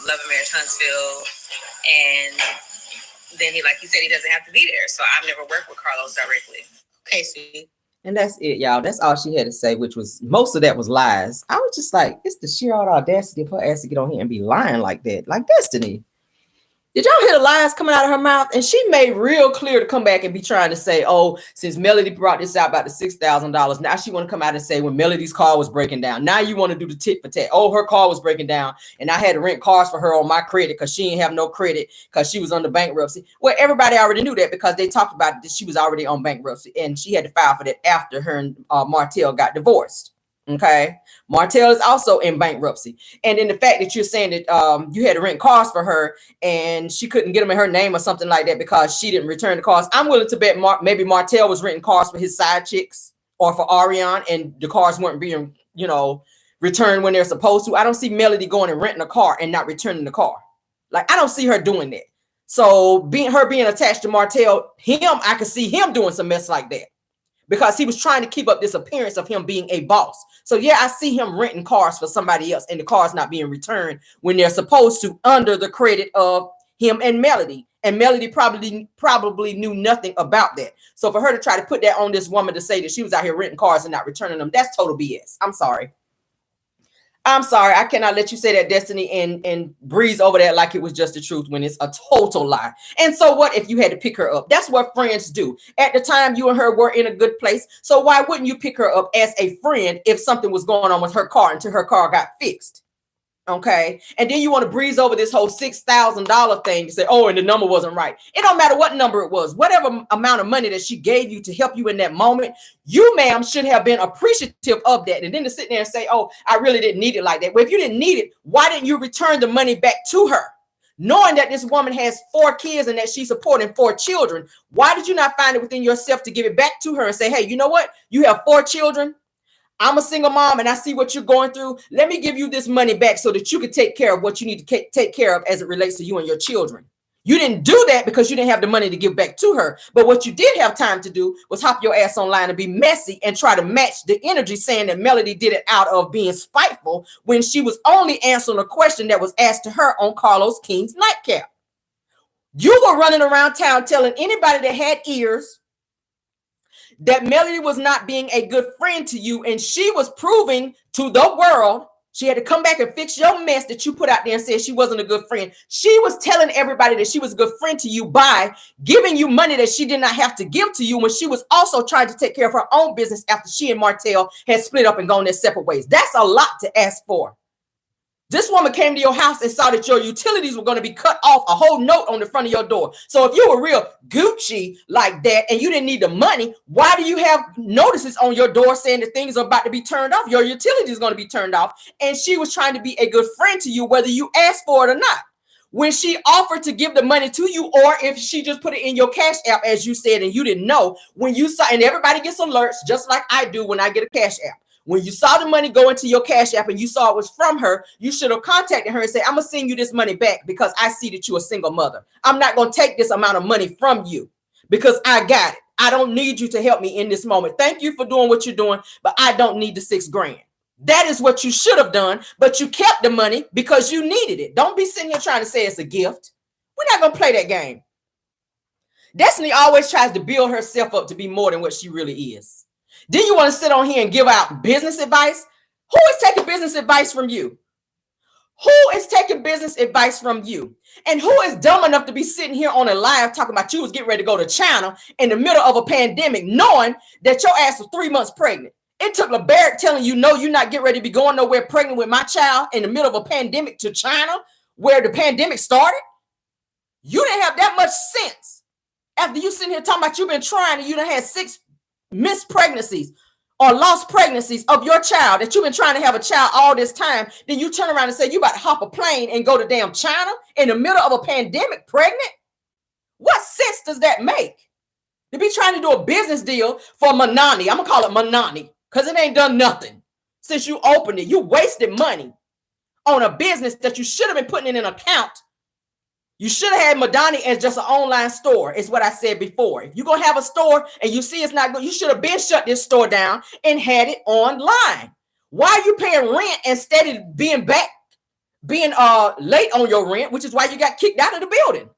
Love and Marriage Huntsville, and then he said he doesn't have to be there. So I've never worked with Carlos directly. Okay, see. And that's it, y'all. That's all she had to say, which was most of that was lies. I was just like, it's the sheer audacity of her ass to get on here and be lying like that. Like Destiny. Did y'all hear the lies coming out of her mouth? And she made real clear to come back and be trying to say, oh, since Melody brought this out about the $6,000, now she want to come out and say when Melody's car was breaking down. Now you want to do the tit for tat. Oh, her car was breaking down, and I had to rent cars for her on my credit because she didn't have no credit because she was under bankruptcy. Well, everybody already knew that because they talked about it, that she was already on bankruptcy, and she had to file for that after her and Martell got divorced. Okay, Martell is also in bankruptcy, and then the fact that you're saying that you had to rent cars for her and she couldn't get them in her name or something like that because she didn't return the cars. I'm willing to bet maybe Martell was renting cars for his side chicks or for Ariane, and the cars weren't being, returned when they're supposed to. I don't see Melody going and renting a car and not returning the car. Like, I don't see her doing that. So being attached to Martell, I could see him doing some mess like that, because he was trying to keep up this appearance of him being a boss. So yeah, I see him renting cars for somebody else and the cars not being returned when they're supposed to, under the credit of him and Melody. And Melody probably knew nothing about that. So for her to try to put that on this woman to say that she was out here renting cars and not returning them, that's total BS. I'm sorry. I cannot let you say that, Destiny, and breeze over that like it was just the truth when it's a total lie. And so what if you had to pick her up? That's what friends do. At the time, you and her were in a good place. So why wouldn't you pick her up as a friend if something was going on with her car until her car got fixed? Okay. And then you want to breeze over this whole $6,000 thing to say, oh, and the number wasn't right. It don't matter what number it was, whatever amount of money that she gave you to help you in that moment, you, ma'am, should have been appreciative of that. And then to sit there and say, oh, I really didn't need it like that. Well, if you didn't need it, why didn't you return the money back to her? Knowing that this woman has 4 kids and that she's supporting 4 children, why did you not find it within yourself to give it back to her and say, hey, you know what? You have 4 children. I'm a single mom and I see what you're going through. Let me give you this money back so that you can take care of what you need to take care of as it relates to you and your children. You didn't do that because you didn't have the money to give back to her. But what you did have time to do was hop your ass online and be messy and try to match the energy, saying that Melody did it out of being spiteful when she was only answering a question that was asked to her on Carlos King's nightcap. You were running around town telling anybody that had ears that Melody was not being a good friend to you, and she was proving to the world She had to come back and fix your mess that you put out there and said she wasn't a good friend. She was telling everybody that she was a good friend to you by giving you money that she did not have to give to you, when she was also trying to take care of her own business after she and Martell had split up and gone their separate ways. That's a lot to ask for. This woman came to your house and saw that your utilities were going to be cut off, a whole note on the front of your door. So if you were real Gucci like that and you didn't need the money, why do you have notices on your door saying that things are about to be turned off? Your utilities is going to be turned off. And she was trying to be a good friend to you, whether you asked for it or not. When she offered to give the money to you, or if she just put it in your Cash App, as you said, and you didn't know, when you saw, and everybody gets alerts just like I do when I get a Cash App. When you saw the money go into your Cash App and you saw it was from her, you should have contacted her and said, I'm going to send you this money back because I see that you're a single mother. I'm not going to take this amount of money from you because I got it. I don't need you to help me in this moment. Thank you for doing what you're doing, but I don't need the $6 grand. That is what you should have done, but you kept the money because you needed it. Don't be sitting here trying to say it's a gift. We're not going to play that game. Destiny always tries to build herself up to be more than what she really is. Then you want to sit on here and give out business advice? Who is taking business advice from you? Who is taking business advice from you? And who is dumb enough to be sitting here on a live talking about you was getting ready to go to China in the middle of a pandemic, knowing that your ass was 3 months pregnant? It took LeBarrett telling you, no, you're not getting ready to be going nowhere pregnant with my child in the middle of a pandemic to China, where the pandemic started. You didn't have that much sense. After you sitting here talking about you've been trying and you done had 6 missed pregnancies or lost pregnancies of your child, that you've been trying to have a child all this time, then you turn around and say you about to hop a plane and go to damn China in the middle of a pandemic pregnant? What sense does that make? To be trying to do a business deal for Manani, I'm gonna call it Manani, because it ain't done nothing since you opened it. You wasted money on a business that you should have been putting in an account. You should have had Madani as just an online store, is what I said before. If you're going to have a store and you see it's not good, you should have been shut this store down and had it online. Why are you paying rent instead of being late on your rent, which is why you got kicked out of the building?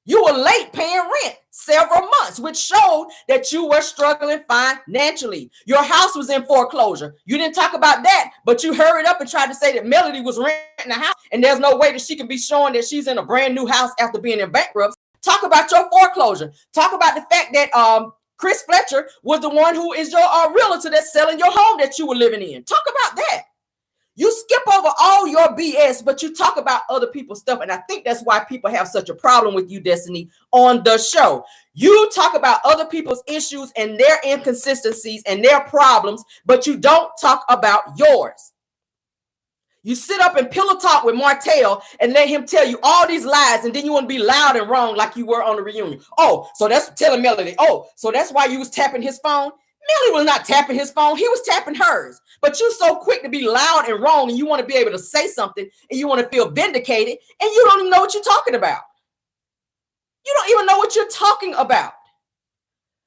You were late paying rent several months, which showed that you were struggling financially. Your house was in foreclosure. You didn't talk about that, but you hurried up and tried to say that Melody was renting the house, and there's no way that she can be showing that she's in a brand new house after being in bankruptcy. Talk about your foreclosure. Talk about the fact that Chris Fletcher was the one who is your realtor that's selling your home that you were living in. Talk about that. You skip over all your BS, but you talk about other people's stuff. And I think that's why people have such a problem with you, Destiny, on the show. You talk about other people's issues and their inconsistencies and their problems, but you don't talk about yours. You sit up and pillow talk with Martell and let him tell you all these lies, and then you want to be loud and wrong like you were on the reunion. Oh, so that's telling Melody. Oh, so that's why you was tapping his phone? Melody was not tapping his phone. He was tapping hers. But you're so quick to be loud and wrong, and you want to be able to say something, and you want to feel vindicated, and you don't even know what you're talking about. You don't even know what you're talking about.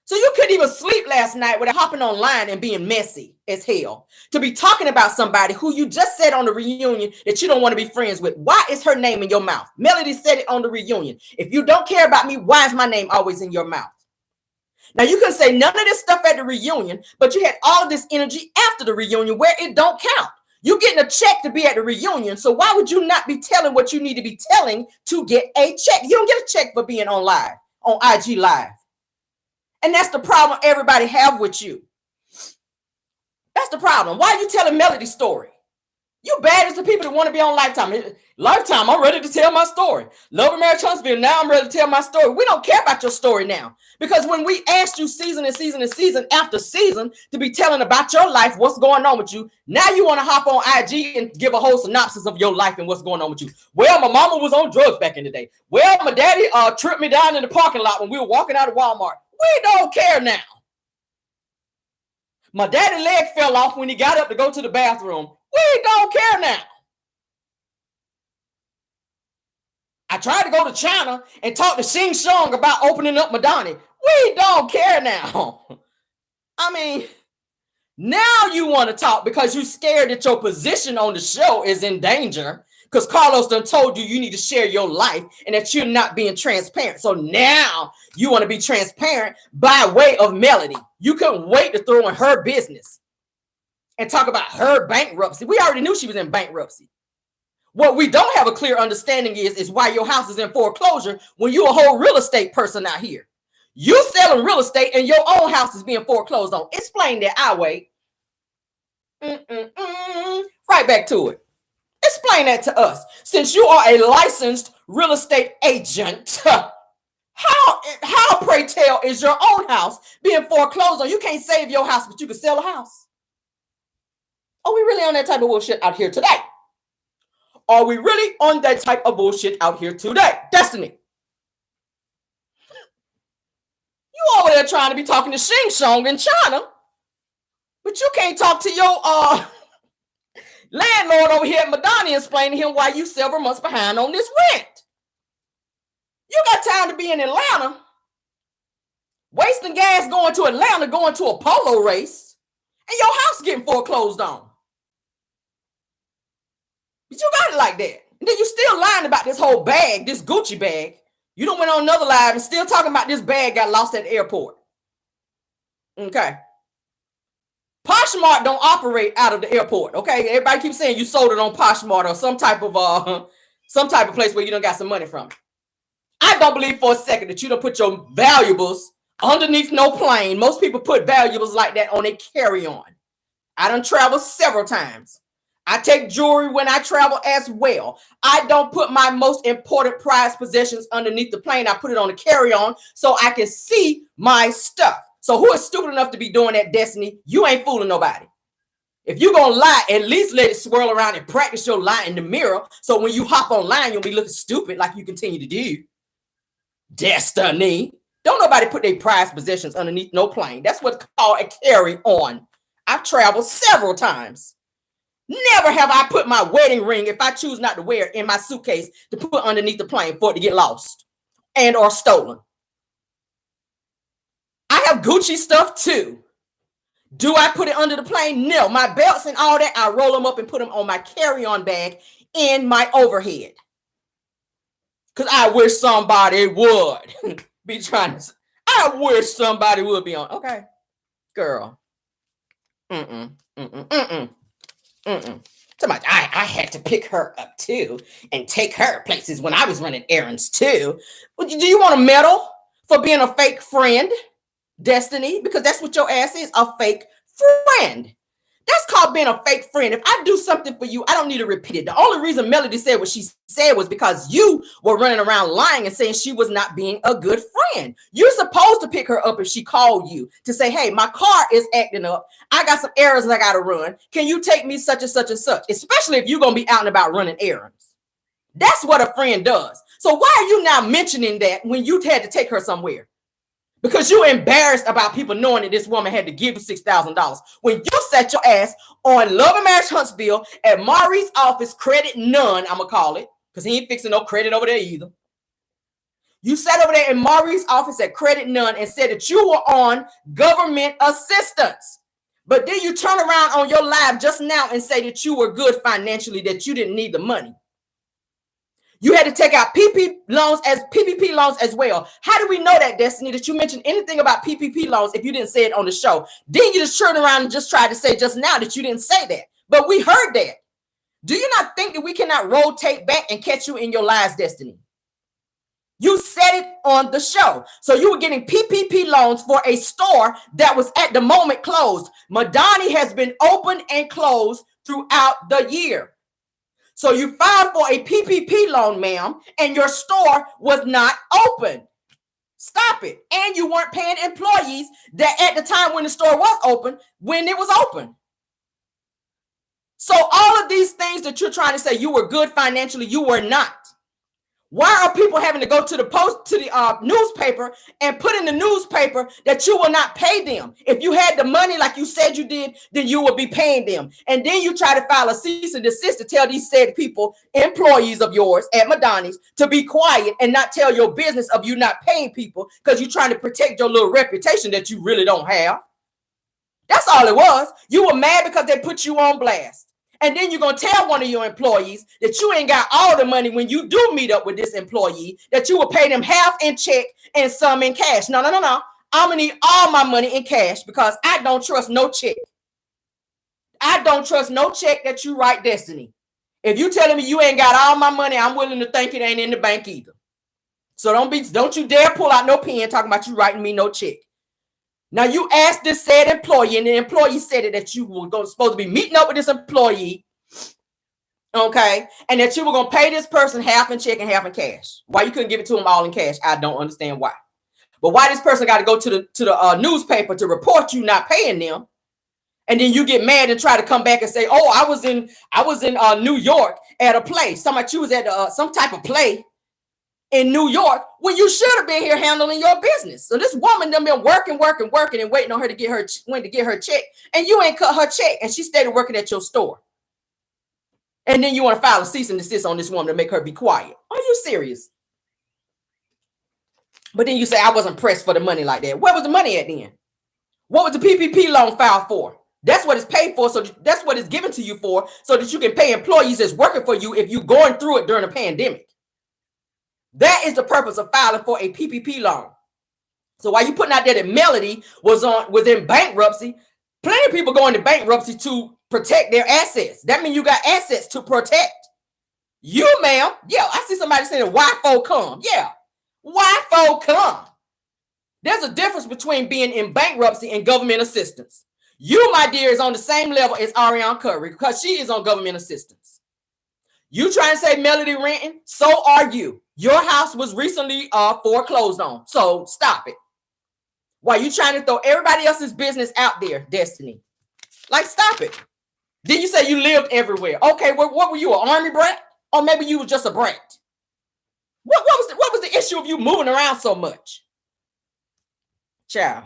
So you couldn't even sleep last night without hopping online and being messy as hell to be talking about somebody who you just said on the reunion that you don't want to be friends with. Why is her name in your mouth? Melody said it on the reunion. If you don't care about me, why is my name always in your mouth? Now, you can say none of this stuff at the reunion, but you had all of this energy after the reunion where it don't count. You're getting a check to be at the reunion, so why would you not be telling what you need to be telling to get a check? You don't get a check for being on live, on IG Live. And that's the problem everybody have with you. That's the problem. Why are you telling Melody's story? You bad as the people that want to be on Lifetime. Lifetime, I'm ready to tell my story. Love and Marriage Huntsville, now I'm ready to tell my story. We don't care about your story now. Because when we asked you season and season and season after season to be telling about your life, what's going on with you, now you want to hop on IG and give a whole synopsis of your life and what's going on with you. Well, my mama was on drugs back in the day. Well, my daddy tripped me down in the parking lot when we were walking out of Walmart. We don't care now. My daddy's leg fell off when he got up to go to the bathroom. We don't care now. I tried to go to China and talk to Xing Shong about opening up Madani. We don't care now. I mean, now you want to talk because you're scared that your position on the show is in danger because Carlos done told you you need to share your life and that you're not being transparent. So now you want to be transparent by way of Melody. You couldn't wait to throw in her business. and talk about her bankruptcy. We already knew she was in bankruptcy. What we don't have a clear understanding is why your house is in foreclosure when you a whole real estate person out here. You selling real estate and your own house is being foreclosed on. Explain that. I wait. Right back to it. Explain that to us. Since you are a licensed real estate agent, how pray tell is your own house being foreclosed on? You can't save your house, but you can sell a house. Are we really on that type of bullshit out here today? Are we really on that type of bullshit out here today? Destiny. You over there trying to be talking to Shing Shong in China, but you can't talk to your landlord over here at Madonna and explain to him why you several months behind on this rent. You got time to be in Atlanta, wasting gas going to Atlanta, going to a polo race, and your house getting foreclosed on. But you got it like that. And then you still lying about this whole bag, this Gucci bag. You done went on another live and still talking about this bag got lost at the airport. Okay. Poshmark don't operate out of the airport. Okay. Everybody keeps saying you sold it on Poshmark or some type of place where you done got some money from. I don't believe for a second that you done put your valuables underneath no plane. Most people put valuables like that on a carry-on. I done traveled several times. I take jewelry when I travel as well. I don't put my most important prized possessions underneath the plane. I put it on a carry-on so I can see my stuff. So who is stupid enough to be doing that, Destiny? You ain't fooling nobody. If you're going to lie, at least let it swirl around and practice your lie in the mirror. So when you hop online, you'll be looking stupid like you continue to do. Destiny. Don't nobody put their prized possessions underneath no plane. That's what's called a carry-on. I've traveled several times. Never have I put my wedding ring, if I choose not to wear it, in my suitcase to put underneath the plane for it to get lost and or stolen. I have Gucci stuff too. Do I put it under the plane? No. My belts and all that, I roll them up and put them on my carry-on bag in my overhead. Because I wish somebody would be trying to. I wish somebody would be on. Okay. Girl. Somebody, I had to pick her up too and take her places when I was running errands too. Do you want a medal for being a fake friend, Destiny? Because that's what your ass is, a fake friend. That's called being a fake friend. If I do something for you, I don't need to repeat it. The only reason Melody said what she said was because you were running around lying and saying she was not being a good friend. You're supposed to pick her up if she called you to say, hey, my car is acting up. I got some errands I got to run. Can you take me such and such and such? Especially if you're going to be out and about running errands. That's what a friend does. So why are you now mentioning that when you had to take her somewhere? Because you're embarrassed about people knowing that this woman had to give you $6,000. When you sat your ass on Love and Marriage Huntsville at Maurice's office, credit none, I'm going to call it, because he ain't fixing no credit over there either. You sat over there in Maurice's office at credit none and said that you were on government assistance. But then you turn around on your live just now and say that you were good financially, that you didn't need the money. You had to take out PPP loans as well. How do we know that, Destiny, that you mentioned anything about PPP loans if you didn't say it on the show? Then you just turned around and just tried to say just now that you didn't say that. But we heard that. Do you not think that we cannot rotate back and catch you in your lies, Destiny? You said it on the show. So you were getting PPP loans for a store that was at the moment closed. Madani has been open and closed throughout the year. So you filed for a PPP loan, ma'am, and your store was not open. Stop it. And you weren't paying employees that at the time when the store was open, when it was open. So all of these things that you're trying to say you were good financially, you were not. Why are people having to go to the newspaper and put in the newspaper that you will not pay them? If you had the money like you said you did, then you will be paying them. And then you try to file a cease and desist to tell these said people, employees of yours at Madani's, to be quiet and not tell your business of you not paying people because you're trying to protect your little reputation that you really don't have. That's all it was. You were mad because they put you on blast. And then you're going to tell one of your employees that you ain't got all the money when you do meet up with this employee, that you will pay them half in check and some in cash. No. I'm going to need all my money in cash because I don't trust no check. I don't trust no check that you write, Destiny. If you telling me you ain't got all my money, I'm willing to think it ain't in the bank either. So don't you dare pull out no pen talking about you writing me no check. Now you asked this said employee, and the employee said it that you were supposed to be meeting up with this employee, okay, and that you were gonna pay this person half in check and half in cash. Why you couldn't give it to them all in cash? I don't understand why. But why this person got to go to the newspaper to report you not paying them, and then you get mad and try to come back and say, "Oh, I was in New York at a play. Somebody you was at some type of play in New York when you should have been here handling your business." So this woman done been working and waiting on her to get her check, and you ain't cut her check, and she stayed working at your store. And then you want to file a cease and desist on this woman to make her be quiet. Are you serious? But then you say, I wasn't pressed for the money like that. Where was the money at then? What was the PPP loan filed for? That's what it's paid for. So that's what it's given to you for, so that you can pay employees that's working for you if you're going through it during a pandemic. That is the purpose of filing for a PPP loan. So while you putting out there that Melody was in bankruptcy, plenty of people go into bankruptcy to protect their assets. That means you got assets to protect. You, ma'am, yeah, I see somebody saying, why folk come? Yeah. Why folk come? There's a difference between being in bankruptcy and government assistance. You, my dear, is on the same level as Ariane Curry because she is on government assistance. You trying to say Melody renting? So are you. Your house was recently foreclosed on. So stop it. Why you trying to throw everybody else's business out there, Destiny? Like, stop it. Then you say you lived everywhere. Okay, what were you, an army brat? Or maybe you were just a brat? What was the issue of you moving around so much? Child.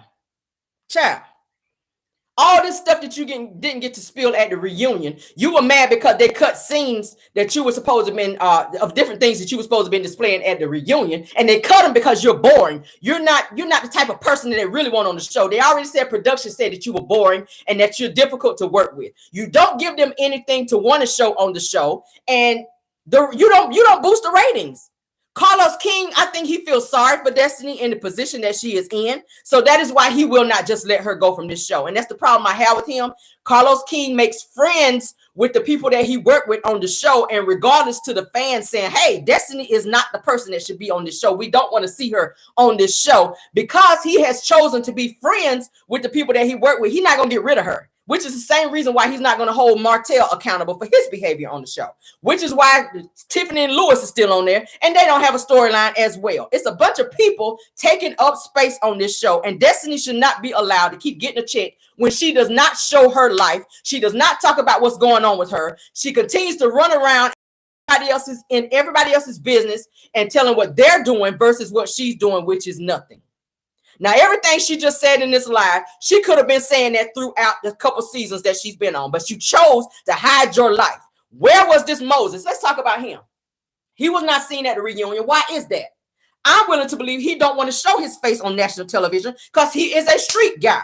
All this stuff that you didn't get to spill at the reunion, you were mad because they cut scenes that you were supposed to have been of different things that you were supposed to have been displaying at the reunion, and they cut them because you're boring. You're not the type of person that they really want on the show. They already said production said that you were boring and that you're difficult to work with. You don't give them anything to want to show on the show, and you don't boost the ratings. Carlos King, I think he feels sorry for Destiny in the position that she is in. So that is why he will not just let her go from this show. And that's the problem I have with him. Carlos King makes friends with the people that he worked with on the show. And regardless to the fans saying, hey, Destiny is not the person that should be on this show. We don't want to see her on this show, because he has chosen to be friends with the people that he worked with. He's not going to get rid of her. Which is the same reason why he's not going to hold Martell accountable for his behavior on the show. Which is why Tiffany and Lewis is still on there, and they don't have a storyline as well. It's a bunch of people taking up space on this show, and Destiny should not be allowed to keep getting a check when she does not show her life. She does not talk about what's going on with her. She continues to run around everybody else's business and telling what they're doing versus what she's doing, which is nothing. Now, everything she just said in this live, she could have been saying that throughout the couple seasons that she's been on, but you chose to hide your life. Where was this Moses? Let's talk about him. He was not seen at the reunion. Why is that? I'm willing to believe he don't want to show his face on national television because he is a street guy.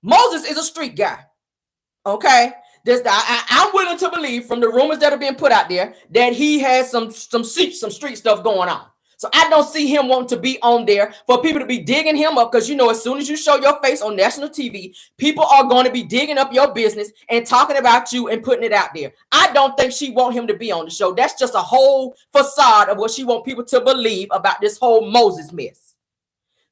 Moses is a street guy. Okay? I'm willing to believe from the rumors that are being put out there that he has some street stuff going on. So I don't see him wanting to be on there for people to be digging him up, because, you know, as soon as you show your face on national TV, people are going to be digging up your business and talking about you and putting it out there. I don't think she want him to be on the show. That's just a whole facade of what she want people to believe about this whole Moses mess.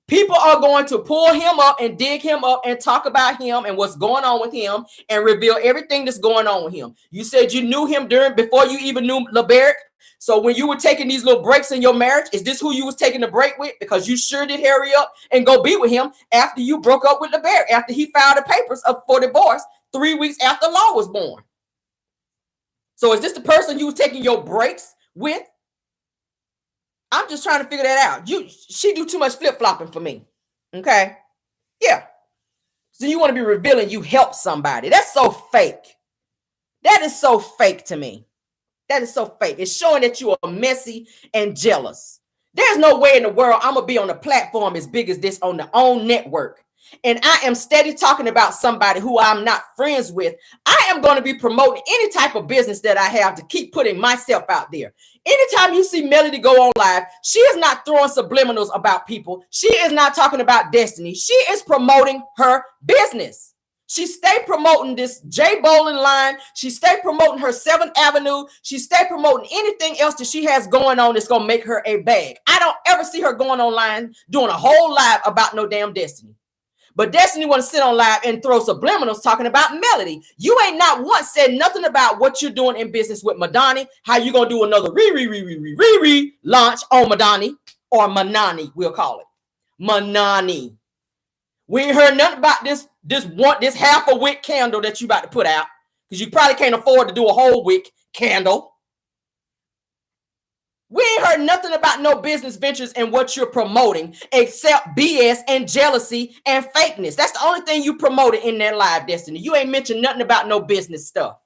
People are going to pull him up and dig him up and talk about him and what's going on with him and reveal everything that's going on with him. You said you knew him before you even knew LeBerick. So when you were taking these little breaks in your marriage, is this who you was taking the break with? Because you sure did hurry up and go be with him after you broke up with LeBerick, after he filed the papers for divorce 3 weeks after Law was born. So is this the person you was taking your breaks with? I'm just trying to figure that out. She do too much flip-flopping for me. Okay? Yeah. So you want to be revealing you help somebody. That's so fake. That is so fake to me. That is so fake. It's showing that you are messy and jealous. There's no way in the world I'm going to be on a platform as big as this on the own network, and I am steady talking about somebody who I'm not friends with. I am going to be promoting any type of business that I have to keep putting myself out there. Anytime you see Melody go on live, she is not throwing subliminals about people. She is not talking about Destiny. She is promoting her business. She stay promoting this J Bowling line. She stay promoting her 7th Avenue. She stay promoting anything else that she has going on that's going to make her a bag. I don't ever see her going online doing a whole live about no damn Destiny. But Destiny want to sit on live and throw subliminals talking about Melody. You ain't not once said nothing about what you're doing in business with Madani, how you going to do another launch on Madani or Manani, we'll call it. Manani. We ain't heard nothing about this half a wick candle that you about to put out because you probably can't afford to do a whole wick candle. We ain't heard nothing about no business ventures and what you're promoting except BS and jealousy and fakeness. That's the only thing you promoted in that live, Destiny. You ain't mentioned nothing about no business stuff.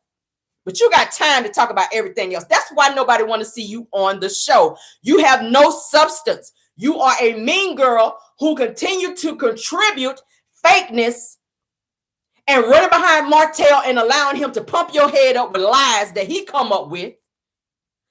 But you got time to talk about everything else. That's why nobody want to see you on the show. You have no substance. You are a mean girl who continue to contribute fakeness and running behind Martell and allowing him to pump your head up with lies that he come up with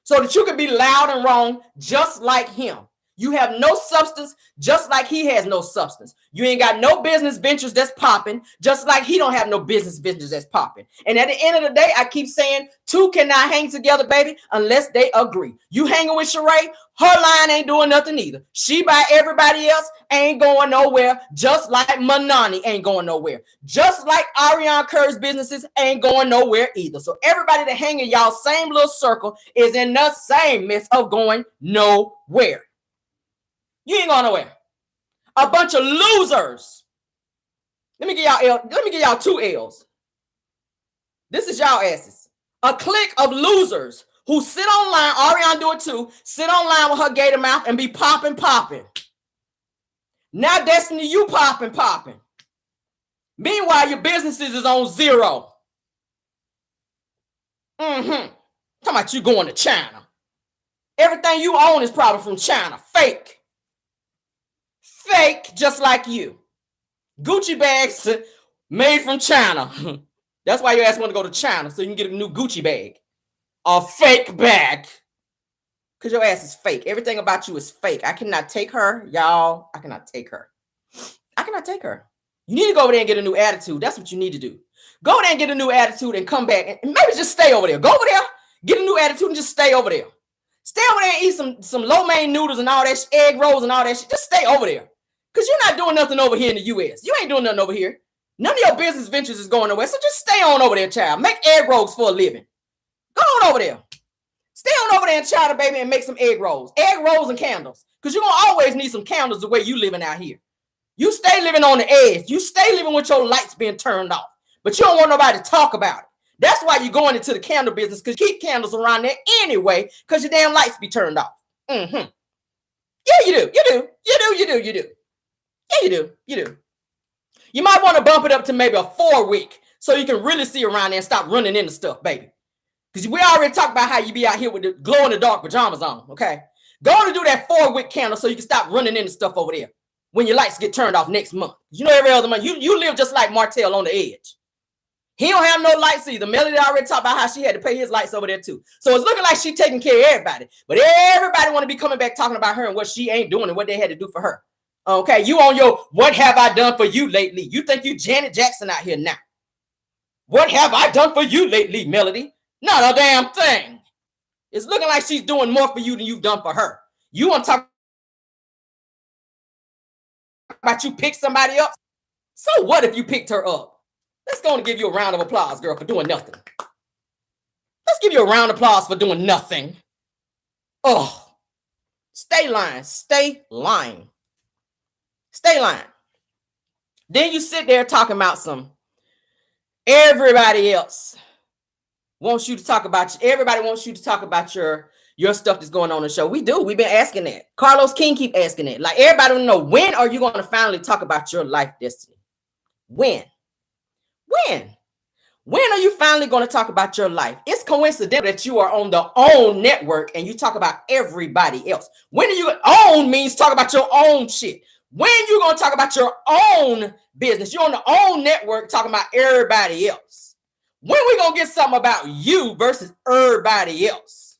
so that you can be loud and wrong just like him. You have no substance just like he has no substance. You ain't got no business ventures that's popping just like he don't have no business ventures that's popping. And at the end of the day, I keep saying two cannot hang together, baby, unless they agree. You hanging with Sheree, her line ain't doing nothing either. She by everybody else ain't going nowhere, just like Manani ain't going nowhere. Just like Ariane Kerr's businesses ain't going nowhere either. So everybody that hang in y'all same little circle is in the same mess of going nowhere. You ain't going nowhere. A bunch of losers. Let me give y'all 2 L's. This is y'all asses. A clique of losers who sit online, Ariane do it too, sit online with her gator mouth and be popping. Now, Destiny, you popping. Meanwhile, your businesses is on 0. Talking about you going to China. Everything you own is probably from China. Fake, just like you. Gucci bags made from China. That's why your ass want to go to China, so you can get a new Gucci bag. A fake bag. Because your ass is fake. Everything about you is fake. I cannot take her, y'all. I cannot take her. You need to go over there and get a new attitude. That's what you need to do. Go over there and get a new attitude and come back. And maybe just stay over there. Go over there, get a new attitude, and just stay over there. Stay over there and eat some lo mein noodles and all that egg rolls and all that shit. Just stay over there. Because you're not doing nothing over here in the U.S. You ain't doing nothing over here. None of your business ventures is going nowhere. So just stay on over there, child. Make egg rolls for a living. Go on over there. Stay on over there in China, baby, and make some egg rolls. Egg rolls and candles. Because you're going to always need some candles the way you living out here. You stay living on the edge. You stay living with your lights being turned off. But you don't want nobody to talk about it. That's why you're going into the candle business, because you keep candles around there anyway, because your damn lights be turned off. Yeah, you do. Yeah, you do. You might want to bump it up to maybe a 4-week so you can really see around there and stop running into stuff, baby. Because we already talked about how you be out here with the glow-in-the-dark pajamas on, okay? Go on and do that 4-week candle so you can stop running into stuff over there when your lights get turned off next month. You know, every other month, you live just like Martell on the edge. He don't have no lights either. Melody already talked about how she had to pay his lights over there too. So it's looking like she taking care of everybody. But everybody want to be coming back talking about her and what she ain't doing and what they had to do for her. Okay, you on your what have I done for you lately? You think you Janet Jackson out here now. What have I done for you lately, Melody? Not a damn thing. It's looking like she's doing more for you than you've done for her. You want to talk about you pick somebody up? So what if you picked her up? Let's go and give you a round of applause, girl, for doing nothing. Let's give you a round of applause for doing nothing. Oh, stay lying. Then you sit there talking about some everybody else wants you to talk about everybody wants you to talk about your stuff that's going on in the show. We do. We've been asking that. Carlos King keep asking it. Like, everybody want to know, when are you going to finally talk about your life destiny? When are you finally going to talk about your life? It's coincidental that you are on the OWN network and you talk about everybody else. When are you OWN means talk about your own shit. When you going to talk about your own business? You're on the OWN network talking about everybody else. When we going to get something about you versus everybody else?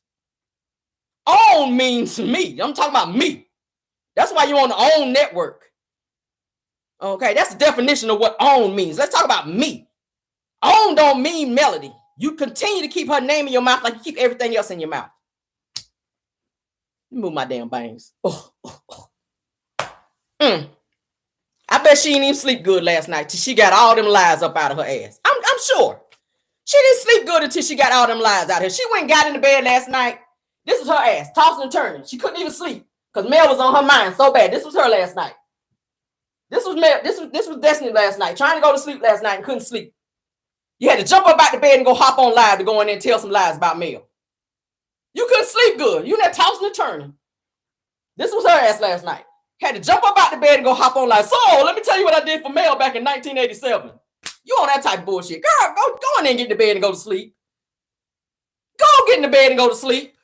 OWN means me. I'm talking about me. That's why you're on the OWN network. Okay, that's the definition of what own means. Let's talk about me. Own don't mean Melody. You continue to keep her name in your mouth like you keep everything else in your mouth. Move my damn bangs. I bet she didn't even sleep good last night till she got all them lies up out of her ass. I'm sure. She didn't sleep good until she got all them lies out of her. She went and got in the bed last night. This was her ass, tossing and turning. She couldn't even sleep because Mel was on her mind so bad. This was her last night. This was Mel. This was Destiny last night, trying to go to sleep last night and couldn't sleep. You had to jump up out the bed and go hop on live to go in there and tell some lies about Mel. You couldn't sleep good. You there tossing and turning. This was her ass last night. Had to jump up out the bed and go hop on live. So let me tell you what I did for Mel back in 1987. You on that type of bullshit. Girl, go in there and get in the bed and go to sleep. Go get in the bed and go to sleep.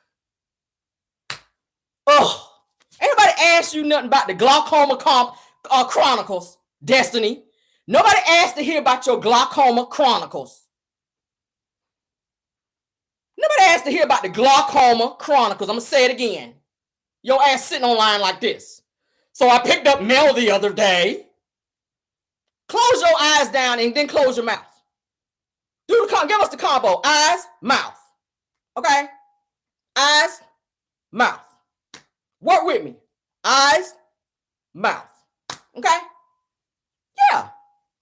Oh, anybody asked you nothing about the glaucoma chronicles, Destiny? Nobody asked to hear about your glaucoma chronicles. Nobody asked to hear about the glaucoma chronicles. I'm going to say it again. Your ass sitting online like this. So I picked up Mel the other day. Close your eyes down and then close your mouth. Give us the combo. Eyes, mouth. Okay? Eyes, mouth. Work with me. Eyes, mouth. Okay? Yeah.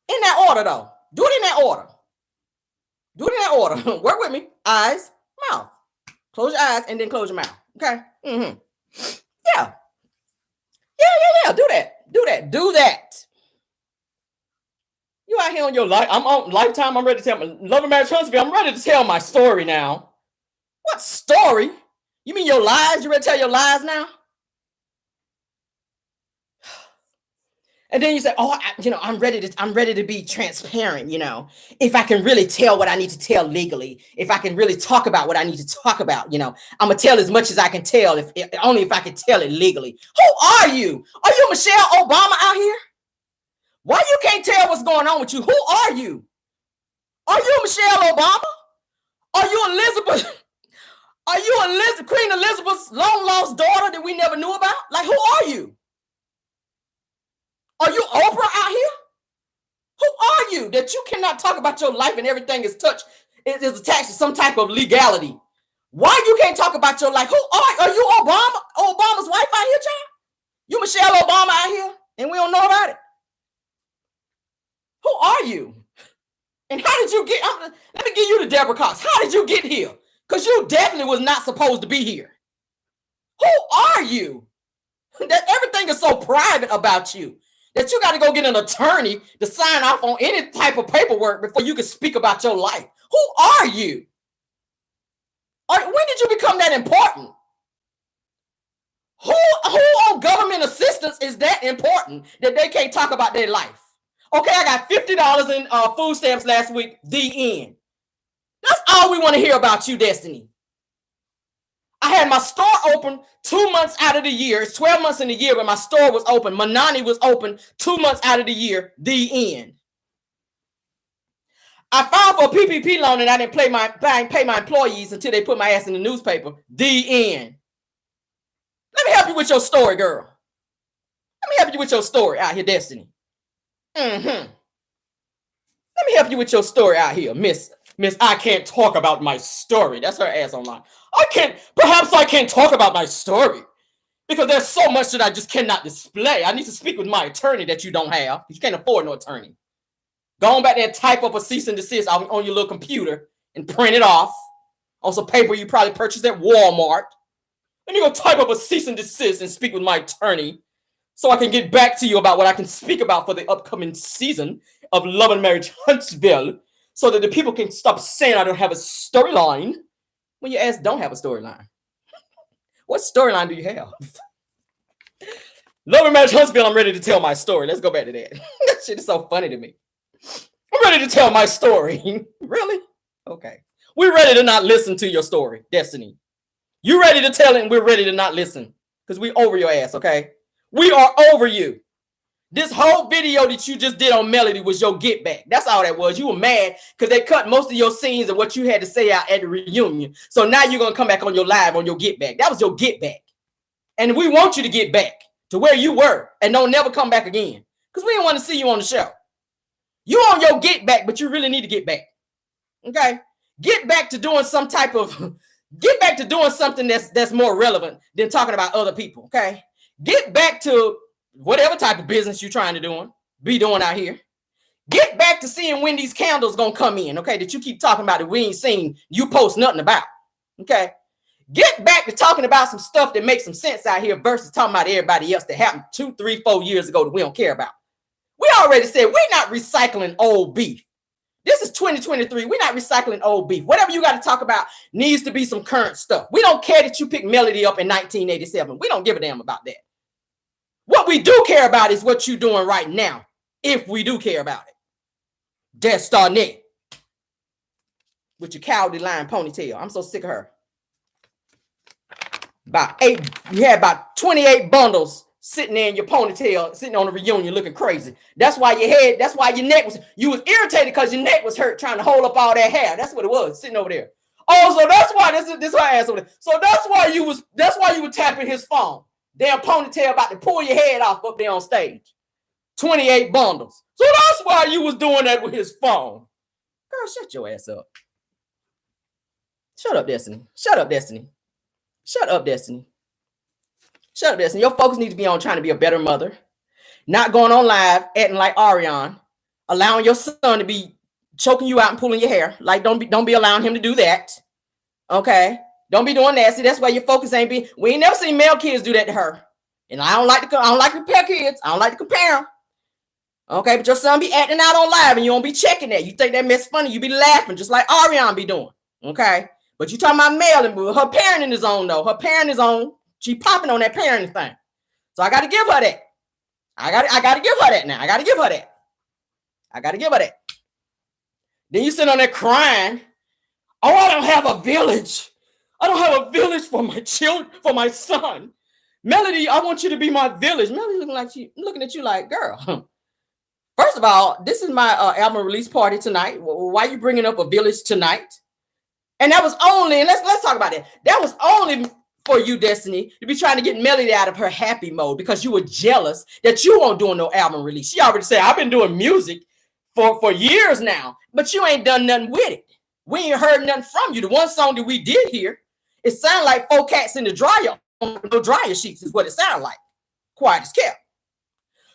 In that order, though. Do it in that order. Do it in that order. Work with me. Eyes, mouth. Close your eyes and then close your mouth. Okay? Mm-hmm. Yeah. Yeah. Do that. Do that. You out here on your life. I'm on Lifetime. I'm ready to tell my Love and Marriage Huntsville. I'm ready to tell my story now. What story? You mean your lies? You ready to tell your lies now? And then you say, "Oh, I'm ready to be transparent. If I can really tell what I need to tell legally, if I can really talk about what I need to talk about, I'm gonna tell as much as I can tell, only if I can tell it legally." Who are you? Are you Michelle Obama out here? Why you can't tell what's going on with you? Who are you? Are you Michelle Obama? Are you Elizabeth? Are you Queen Elizabeth's long lost daughter that we never knew about? Like, who are you? Are you Oprah out here? Who are you that you cannot talk about your life and everything is attached to some type of legality? Why you can't talk about your life? Who are you? Obama's wife out here, child? You Michelle Obama out here and we don't know about it? Who are you? And how did you get? Let me give you the Deborah Cox. How did you get here? Because you definitely was not supposed to be here. Who are you? That everything is so private about you that you got to go get an attorney to sign off on any type of paperwork before you can speak about your life. Who are you? When did you become that important? Who on government assistance is that important that they can't talk about their life? Okay, I got $50 in food stamps last week. The end. That's all we want to hear about you, Destiny. I had my store open 2 months out of the year. It's 12 months in the year, but my store was open. Manani was open 2 months out of the year. The end. I filed for a PPP loan and I didn't pay my employees until they put my ass in the newspaper. The end. Let me help you with your story, girl. Let me help you with your story out here, Destiny. Let me help you with your story out here, Miss. I can't talk about my story. That's her ass online. Perhaps I can't talk about my story because there's so much that I just cannot display. I need to speak with my attorney that you don't have. You can't afford no attorney. Go on back there and type up a cease and desist on your little computer and print it off on some paper you probably purchased at Walmart. And you're going to type up a cease and desist and speak with my attorney so I can get back to you about what I can speak about for the upcoming season of Love and Marriage Huntsville so that the people can stop saying I don't have a storyline when your ass don't have a storyline. What storyline do you have? Love and Marriage Huntsville, I'm ready to tell my story. Let's go back to that. That shit is so funny to me. I'm ready to tell my story. Really? Okay. We're ready to not listen to your story, Destiny. You ready to tell it and we're ready to not listen because we over your ass, okay? We are over you. This whole video that you just did on Melody was your get back. That's all that was. You were mad because they cut most of your scenes and what you had to say out at the reunion. So now you're going to come back on your live on your get back. That was your get back. And we want you to get back to where you were and don't never come back again because we didn't want to see you on the show. You on your get back, but you really need to get back. Okay? Get back to doing some type of, get back to doing something that's more relevant than talking about other people. Okay? Get back to whatever type of business you're trying to be doing out here. Get back to seeing when these candles gonna come in, okay? That you keep talking about that we ain't seen you post nothing about. Okay? Get back to talking about some stuff that makes some sense out here versus talking about everybody else that happened 2, 3, 4 years ago that we don't care about. We already said we're not recycling old beef. This is 2023. We're not recycling old beef. Whatever you got to talk about needs to be some current stuff. We don't care that you picked Melody up in 1987. We don't give a damn about that. What we do care about is what you're doing right now, if we do care about it. Death Star Nick with your cowardly lion ponytail. I'm so sick of her. You had about 28 bundles sitting there in your ponytail, sitting on the reunion looking crazy. That's why your neck was, you was irritated because your neck was hurt trying to hold up all that hair. That's what it was, sitting over there. Oh, so that's why this why I asked over there. So that's why you were tapping his phone. Damn ponytail about to pull your head off up there on stage. 28 bundles. So that's why you was doing that with his phone. Girl, shut your ass up. Shut up, Destiny. Shut up, Destiny. Shut up, Destiny. Shut up, Destiny. Your focus needs to be on trying to be a better mother. Not going on live, acting like Ariane. Allowing your son to be choking you out and pulling your hair. Like, don't be allowing him to do that. Okay? Don't be doing that. See, that's why your focus ain't be. We ain't never seen male kids do that to her. And I don't like to compare kids. I don't like to compare them. Okay, but your son be acting out on live and you don't be checking that. You think that mess funny, you be laughing just like Ariane be doing. Okay? But you talking about male and her parenting is on though. Her parenting is on. She popping on that parenting thing. So I gotta give her that. I gotta give her that now. I gotta give her that. Then you sit on there crying. Oh, I don't have a village. I don't have a village for my children, for my son. Melody, I want you to be my village. Melody looking at you like, girl. First of all, this is my album release party tonight. Why are you bringing up a village tonight? And that was only, and let's talk about that. That was only for you, Destiny, to be trying to get Melody out of her happy mode because you were jealous that you weren't doing no album release. She already said, I've been doing music for years now, but you ain't done nothing with it. We ain't heard nothing from you. The one song that we did hear, it sounded like 4 cats in the dryer on the dryer sheets is what it sounded like. Quiet as kept.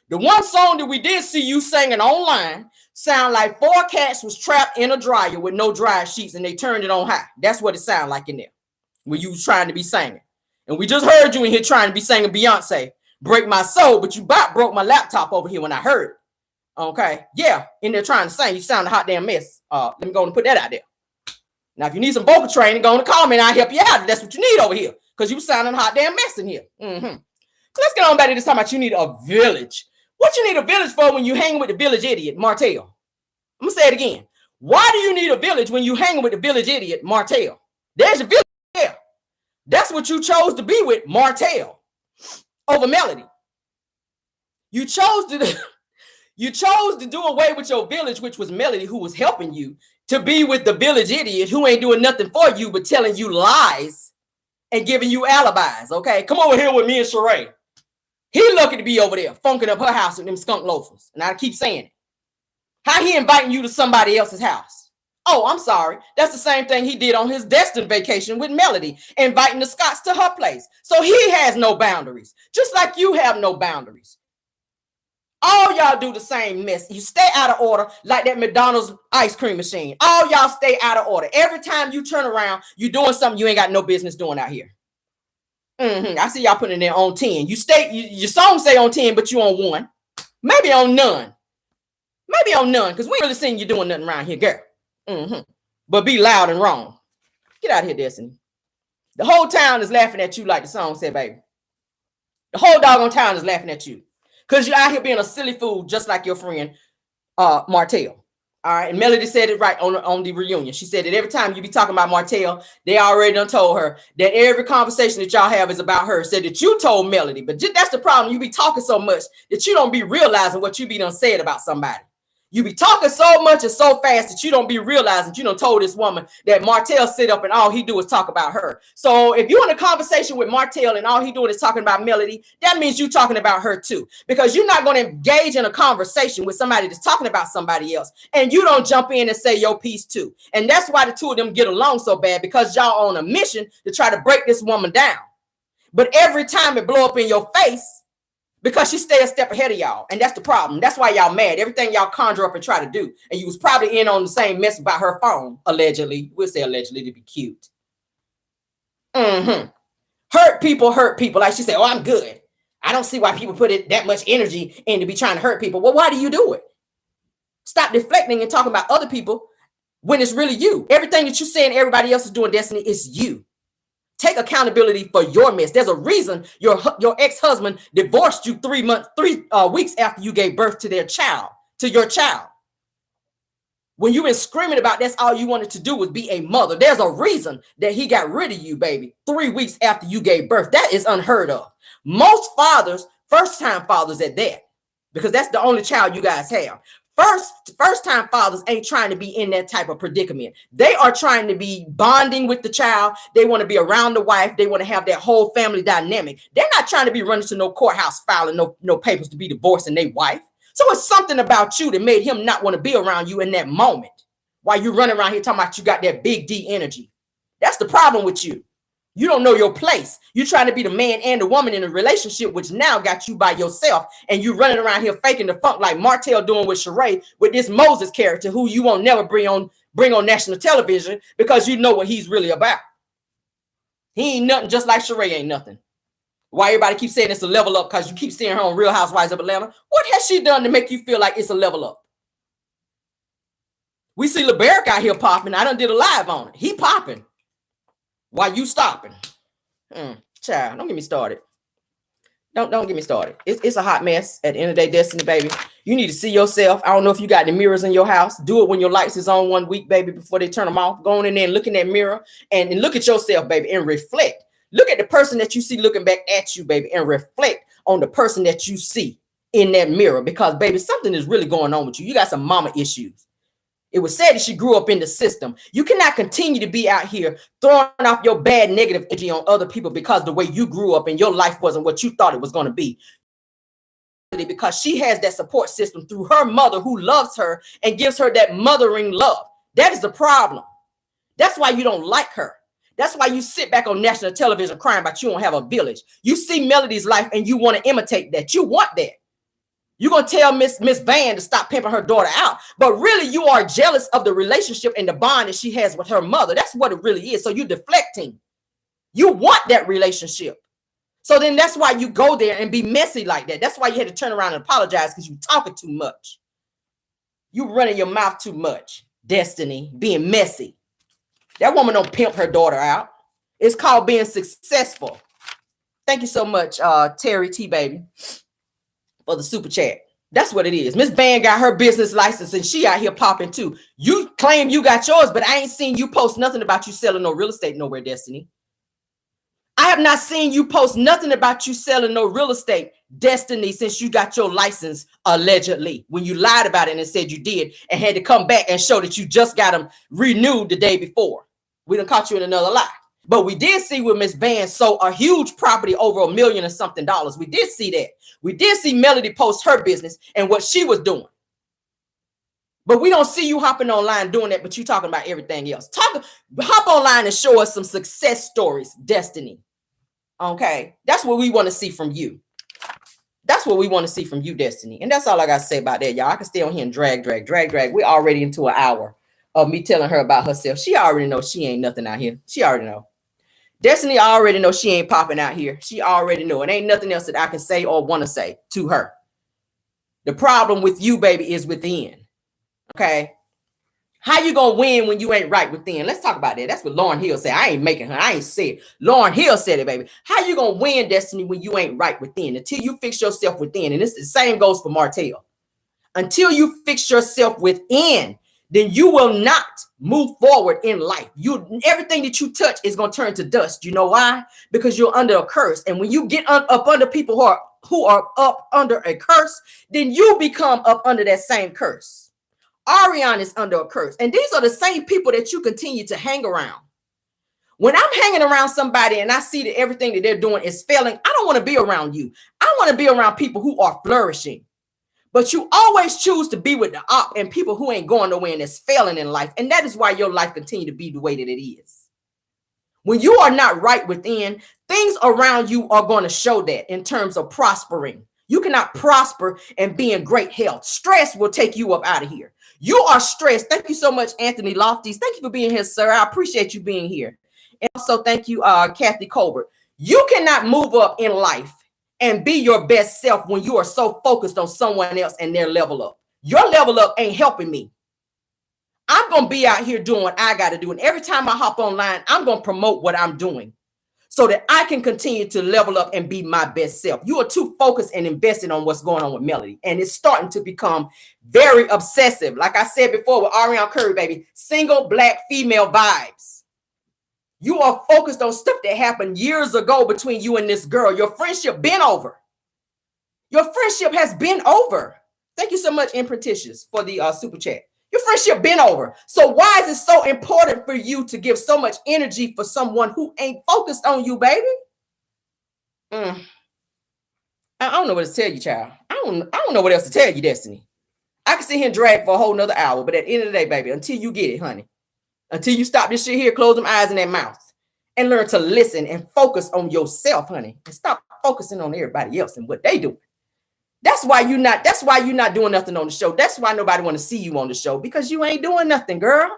The one song that we did see you singing online sound like 4 cats was trapped in a dryer with no dryer sheets and they turned it on high. That's what it sounded like in there when you was trying to be singing. And we just heard you in here trying to be singing Beyonce, Break My Soul, but you about broke my laptop over here when I heard it. Okay. Yeah. In there trying to sing. You sound a hot damn mess. Let me go and put that out there. Now, if you need some vocal training, go in the comment. I'll help you out if that's what you need over here because you sounding a hot damn mess in here. So let's get on back to this time about you need a village. What you need a village for when you hang with the village idiot, Martell? I'm going to say it again. Why do you need a village when you hang with the village idiot, Martell? There's your village there. That's what you chose to be with, Martell, over Melody. You chose to do away with your village, which was Melody, who was helping you, to be with the village idiot who ain't doing nothing for you but telling you lies and giving you alibis, okay? Come over here with me and Sheree. He lucky to be over there funking up her house with them skunk loafers. And I keep saying it. How he inviting you to somebody else's house? Oh, I'm sorry. That's the same thing he did on his Destin vacation with Melody, inviting the Scotts to her place. So he has no boundaries, just like you have no boundaries. All y'all do the same mess. You stay out of order like that McDonald's ice cream machine. All y'all stay out of order. Every time you turn around, you doing something you ain't got no business doing out here. I see y'all putting it on 10. Your song say on 10, but you on 1. Maybe on none. Because we ain't really seen you doing nothing around here, girl. But be loud and wrong. Get out of here, Destiny. The whole town is laughing at you like the song said, baby. The whole doggone town is laughing at you. Because you're out here being a silly fool just like your friend, Martell. All right, and Melody said it right on the reunion. She said that every time you be talking about Martell, they already done told her that every conversation that y'all have is about her. Said that you told Melody, but that's the problem. You be talking so much that you don't be realizing what you be done said about somebody. You be talking so much and so fast that you don't be realizing you done told this woman that Martell sit up and all he do is talk about her. So if you're in a conversation with Martell and all he doing is talking about Melody, that means you're talking about her too. Because you're not going to engage in a conversation with somebody that's talking about somebody else. And you don't jump in and say your piece too. And that's why the two of them get along so bad, because y'all on a mission to try to break this woman down. But every time it blow up in your face, because she stay a step ahead of y'all. And that's the problem. That's why y'all mad. Everything y'all conjure up and try to do. And you was probably in on the same mess about her phone, allegedly. We'll say allegedly to be cute. Hurt people. Like she said, oh, I'm good. I don't see why people put it that much energy in to be trying to hurt people. Well, why do you do it? Stop deflecting and talking about other people when it's really you. Everything that you're saying everybody else is doing, Destiny, is you. Take accountability for your mess. There's a reason your ex-husband divorced you 3 weeks after you gave birth to your child. When you've been screaming about that's all you wanted to do was be a mother. There's a reason that he got rid of you, baby, 3 weeks after you gave birth. That is unheard of. Most fathers, first-time fathers at that, because that's the only child you guys have. First-time fathers ain't trying to be in that type of predicament. They are trying to be bonding with the child. They want to be around the wife. They want to have that whole family dynamic. They're not trying to be running to no courthouse filing no papers to be divorcing their wife. So it's something about you that made him not want to be around you in that moment while you running around here talking about you got that big D energy. That's the problem with you. You don't know your place. You're trying to be the man and the woman in a relationship, which now got you by yourself. And you running around here faking the funk like Martell doing with Sheree, with this Moses character who you won't never bring on national television because you know what he's really about. He ain't nothing, just like Sheree ain't nothing. Why everybody keeps saying it's a level up because you keep seeing her on Real Housewives of Atlanta. What has she done to make you feel like it's a level up? We see LeBerick out here popping. I done did a live on it. He popping. Why you stopping? Child, don't get me started. Don't get me started. It's a hot mess at the end of the day, Destiny, baby. You need to see yourself. I don't know if you got the mirrors in your house. Do it when your lights is on 1 week, baby, before they turn them off. Go on in there and look in that mirror and look at yourself, baby, and reflect. Look at the person that you see looking back at you, baby, and reflect on the person that you see in that mirror. Because, baby, something is really going on with you. You got some mama issues. It was said that she grew up in the system. You cannot continue to be out here throwing off your bad negative energy on other people because the way you grew up and your life wasn't what you thought it was going to be. Because she has that support system through her mother who loves her and gives her that mothering love. That is the problem. That's why you don't like her. That's why you sit back on national television crying about you don't have a village. You see Melody's life and you want to imitate that. You want that. You're going to tell Miss Van to stop pimping her daughter out. But really, you are jealous of the relationship and the bond that she has with her mother. That's what it really is. So you're deflecting. You want that relationship. So then that's why you go there and be messy like that. That's why you had to turn around and apologize because you're talking too much. You running your mouth too much. Destiny, being messy. That woman don't pimp her daughter out. It's called being successful. Thank you so much, Terry T. Baby, for the super chat. That's what it is. Miss Van got her business license and she out here popping too. You claim you got yours, but I ain't seen you post nothing about you selling no real estate nowhere, Destiny. I have not seen you post nothing about you selling no real estate, Destiny, since you got your license allegedly. When you lied about it and said you did and had to come back and show that you just got them renewed the day before. We done caught you in another lie. But we did see with Miss Van sold a huge property over $1 million or something dollars. We did see that. We did see Melody post her business and what she was doing. But we don't see you hopping online doing that, but you talking about everything else. Hop online and show us some success stories, Destiny. Okay? That's what we want to see from you. That's what we want to see from you, Destiny. And that's all I got to say about that, y'all. I can stay on here and drag. We're already into an hour of me telling her about herself. She already knows she ain't nothing out here. She already know. Destiny already know she ain't popping out here. She already know. It ain't nothing else that I can say or want to say to her. The problem with you, baby, is within. Okay? How you gonna win when you ain't right within? Let's talk about that. That's what Lauryn Hill said. I ain't making her. I ain't said it. Lauryn Hill said it, baby. How you gonna win, Destiny, when you ain't right within? Until you fix yourself within. And it's the same goes for Martell. Until you fix yourself within, then you will not move forward in life. Everything that you touch is going to turn to dust. You know why? Because you're under a curse. And when you get up under people who are up under a curse, then you become up under that same curse. Ariana is under a curse. And these are the same people that you continue to hang around. When I'm hanging around somebody and I see that everything that they're doing is failing, I don't want to be around you. I want to be around people who are flourishing. But you always choose to be with the op and people who ain't going nowhere and that's failing in life. And that is why your life continue to be the way that it is. When you are not right within, things around you are going to show that in terms of prospering. You cannot prosper and be in great health. Stress will take you up out of here. You are stressed. Thank you so much, Anthony Lofties. Thank you for being here, sir. I appreciate you being here. And also thank you, Kathy Colbert. You cannot move up in life and be your best self when you are so focused on someone else and their level up. Your level up ain't helping me. I'm going to be out here doing what I got to do. And every time I hop online, I'm going to promote what I'm doing so that I can continue to level up and be my best self. You are too focused and invested on what's going on with Melody. And it's starting to become very obsessive. Like I said before with Ariana Curry, baby, single black female vibes. You are focused on stuff that happened years ago between you and this girl. Your friendship been over. Your friendship has been over. Thank you so much, Imprintitious, for the super chat. Your friendship been over. So why is it so important for you to give so much energy for someone who ain't focused on you, baby? I don't know what to tell you, child. I don't know what else to tell you, Destiny. I can sit here and drag for a whole nother hour, but at the end of the day, baby, until you get it, honey, until you stop this shit here, close them eyes and that mouth and learn to listen and focus on yourself, honey, and stop focusing on everybody else and what they do. That's why you're not doing nothing on the show. That's why nobody want to see you on the show, because you ain't doing nothing, girl.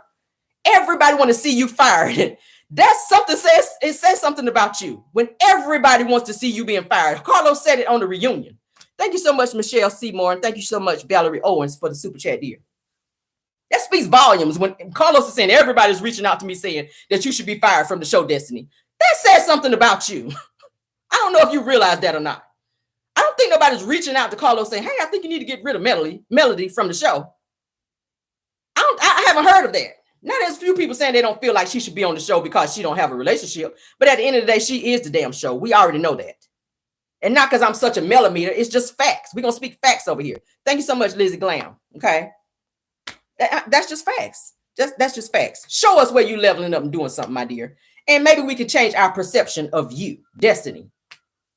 Everybody want to see you fired. That's something says something about you when everybody wants to see you being fired. Carlos said it on the reunion. Thank you so much, Michelle Seymour, and thank you so much, Valerie Owens, for the super chat, dear. That speaks volumes when Carlos is saying everybody's reaching out to me saying that you should be fired from the show, Destiny. That says something about you. I don't know if you realize that or not. I don't think nobody's reaching out to Carlos saying, hey, I think you need to get rid of Melody from the show. I haven't heard of that. Now there's a few people saying they don't feel like she should be on the show because she don't have a relationship. But at the end of the day, she is the damn show. We already know that. And not because I'm such a millimeter. It's just facts. We're going to speak facts over here. Thank you so much, Lizzie Glam. Okay. That's just facts. That's just facts. Show us where you leveling up and doing something, my dear. And maybe we can change our perception of you, Destiny.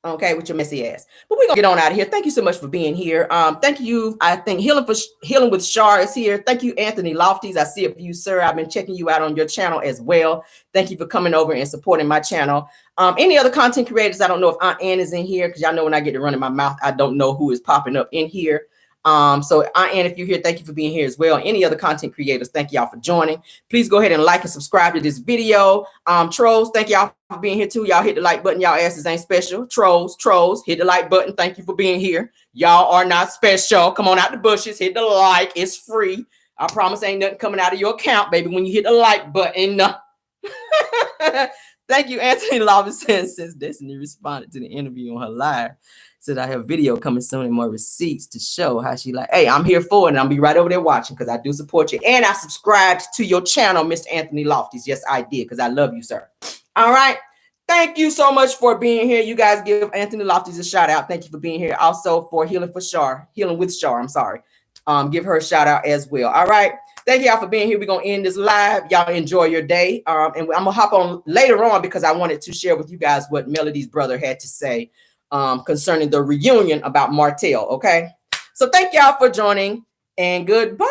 Okay, with your messy ass. But we're gonna get on out of here. Thank you so much for being here. Thank you. I think Healing with Shar is here. Thank you, Anthony Lofties. I see it for you, sir. I've been checking you out on your channel as well. Thank you for coming over and supporting my channel. Any other content creators? I don't know if Aunt Ann is in here, because y'all know when I get to run in my mouth, I don't know who is popping up in here. So Aunt Ann, if you're here, thank you for being here as well. Any other content creators, thank y'all for joining. Please go ahead and like and subscribe to this video. Trolls, thank y'all for being here too. Y'all hit the like button. Y'all asses ain't special. Trolls, hit the like button. Thank you for being here. Y'all are not special. Come on out the bushes, hit the like. It's free. I promise ain't nothing coming out of your account, baby, when you hit the like button. Thank you, Anthony Lawson. Since Destiny responded to the interview on her live, said I have a video coming soon and more receipts to show how she like, hey, I'm here for it, and I'll be right over there watching because I do support you. And I subscribed to your channel, Mr. Anthony Lofties. Yes, I did, because I love you, sir. All right. Thank you so much for being here. You guys give Anthony Lofties a shout out. Thank you for being here. Also for Healing with Shar, I'm sorry. Give her a shout out as well. All right. Thank y'all for being here. We're going to end this live. Y'all enjoy your day. And I'm going to hop on later on because I wanted to share with you guys what Melody's brother had to say concerning the reunion about Martell. Okay. So thank y'all for joining, and goodbye.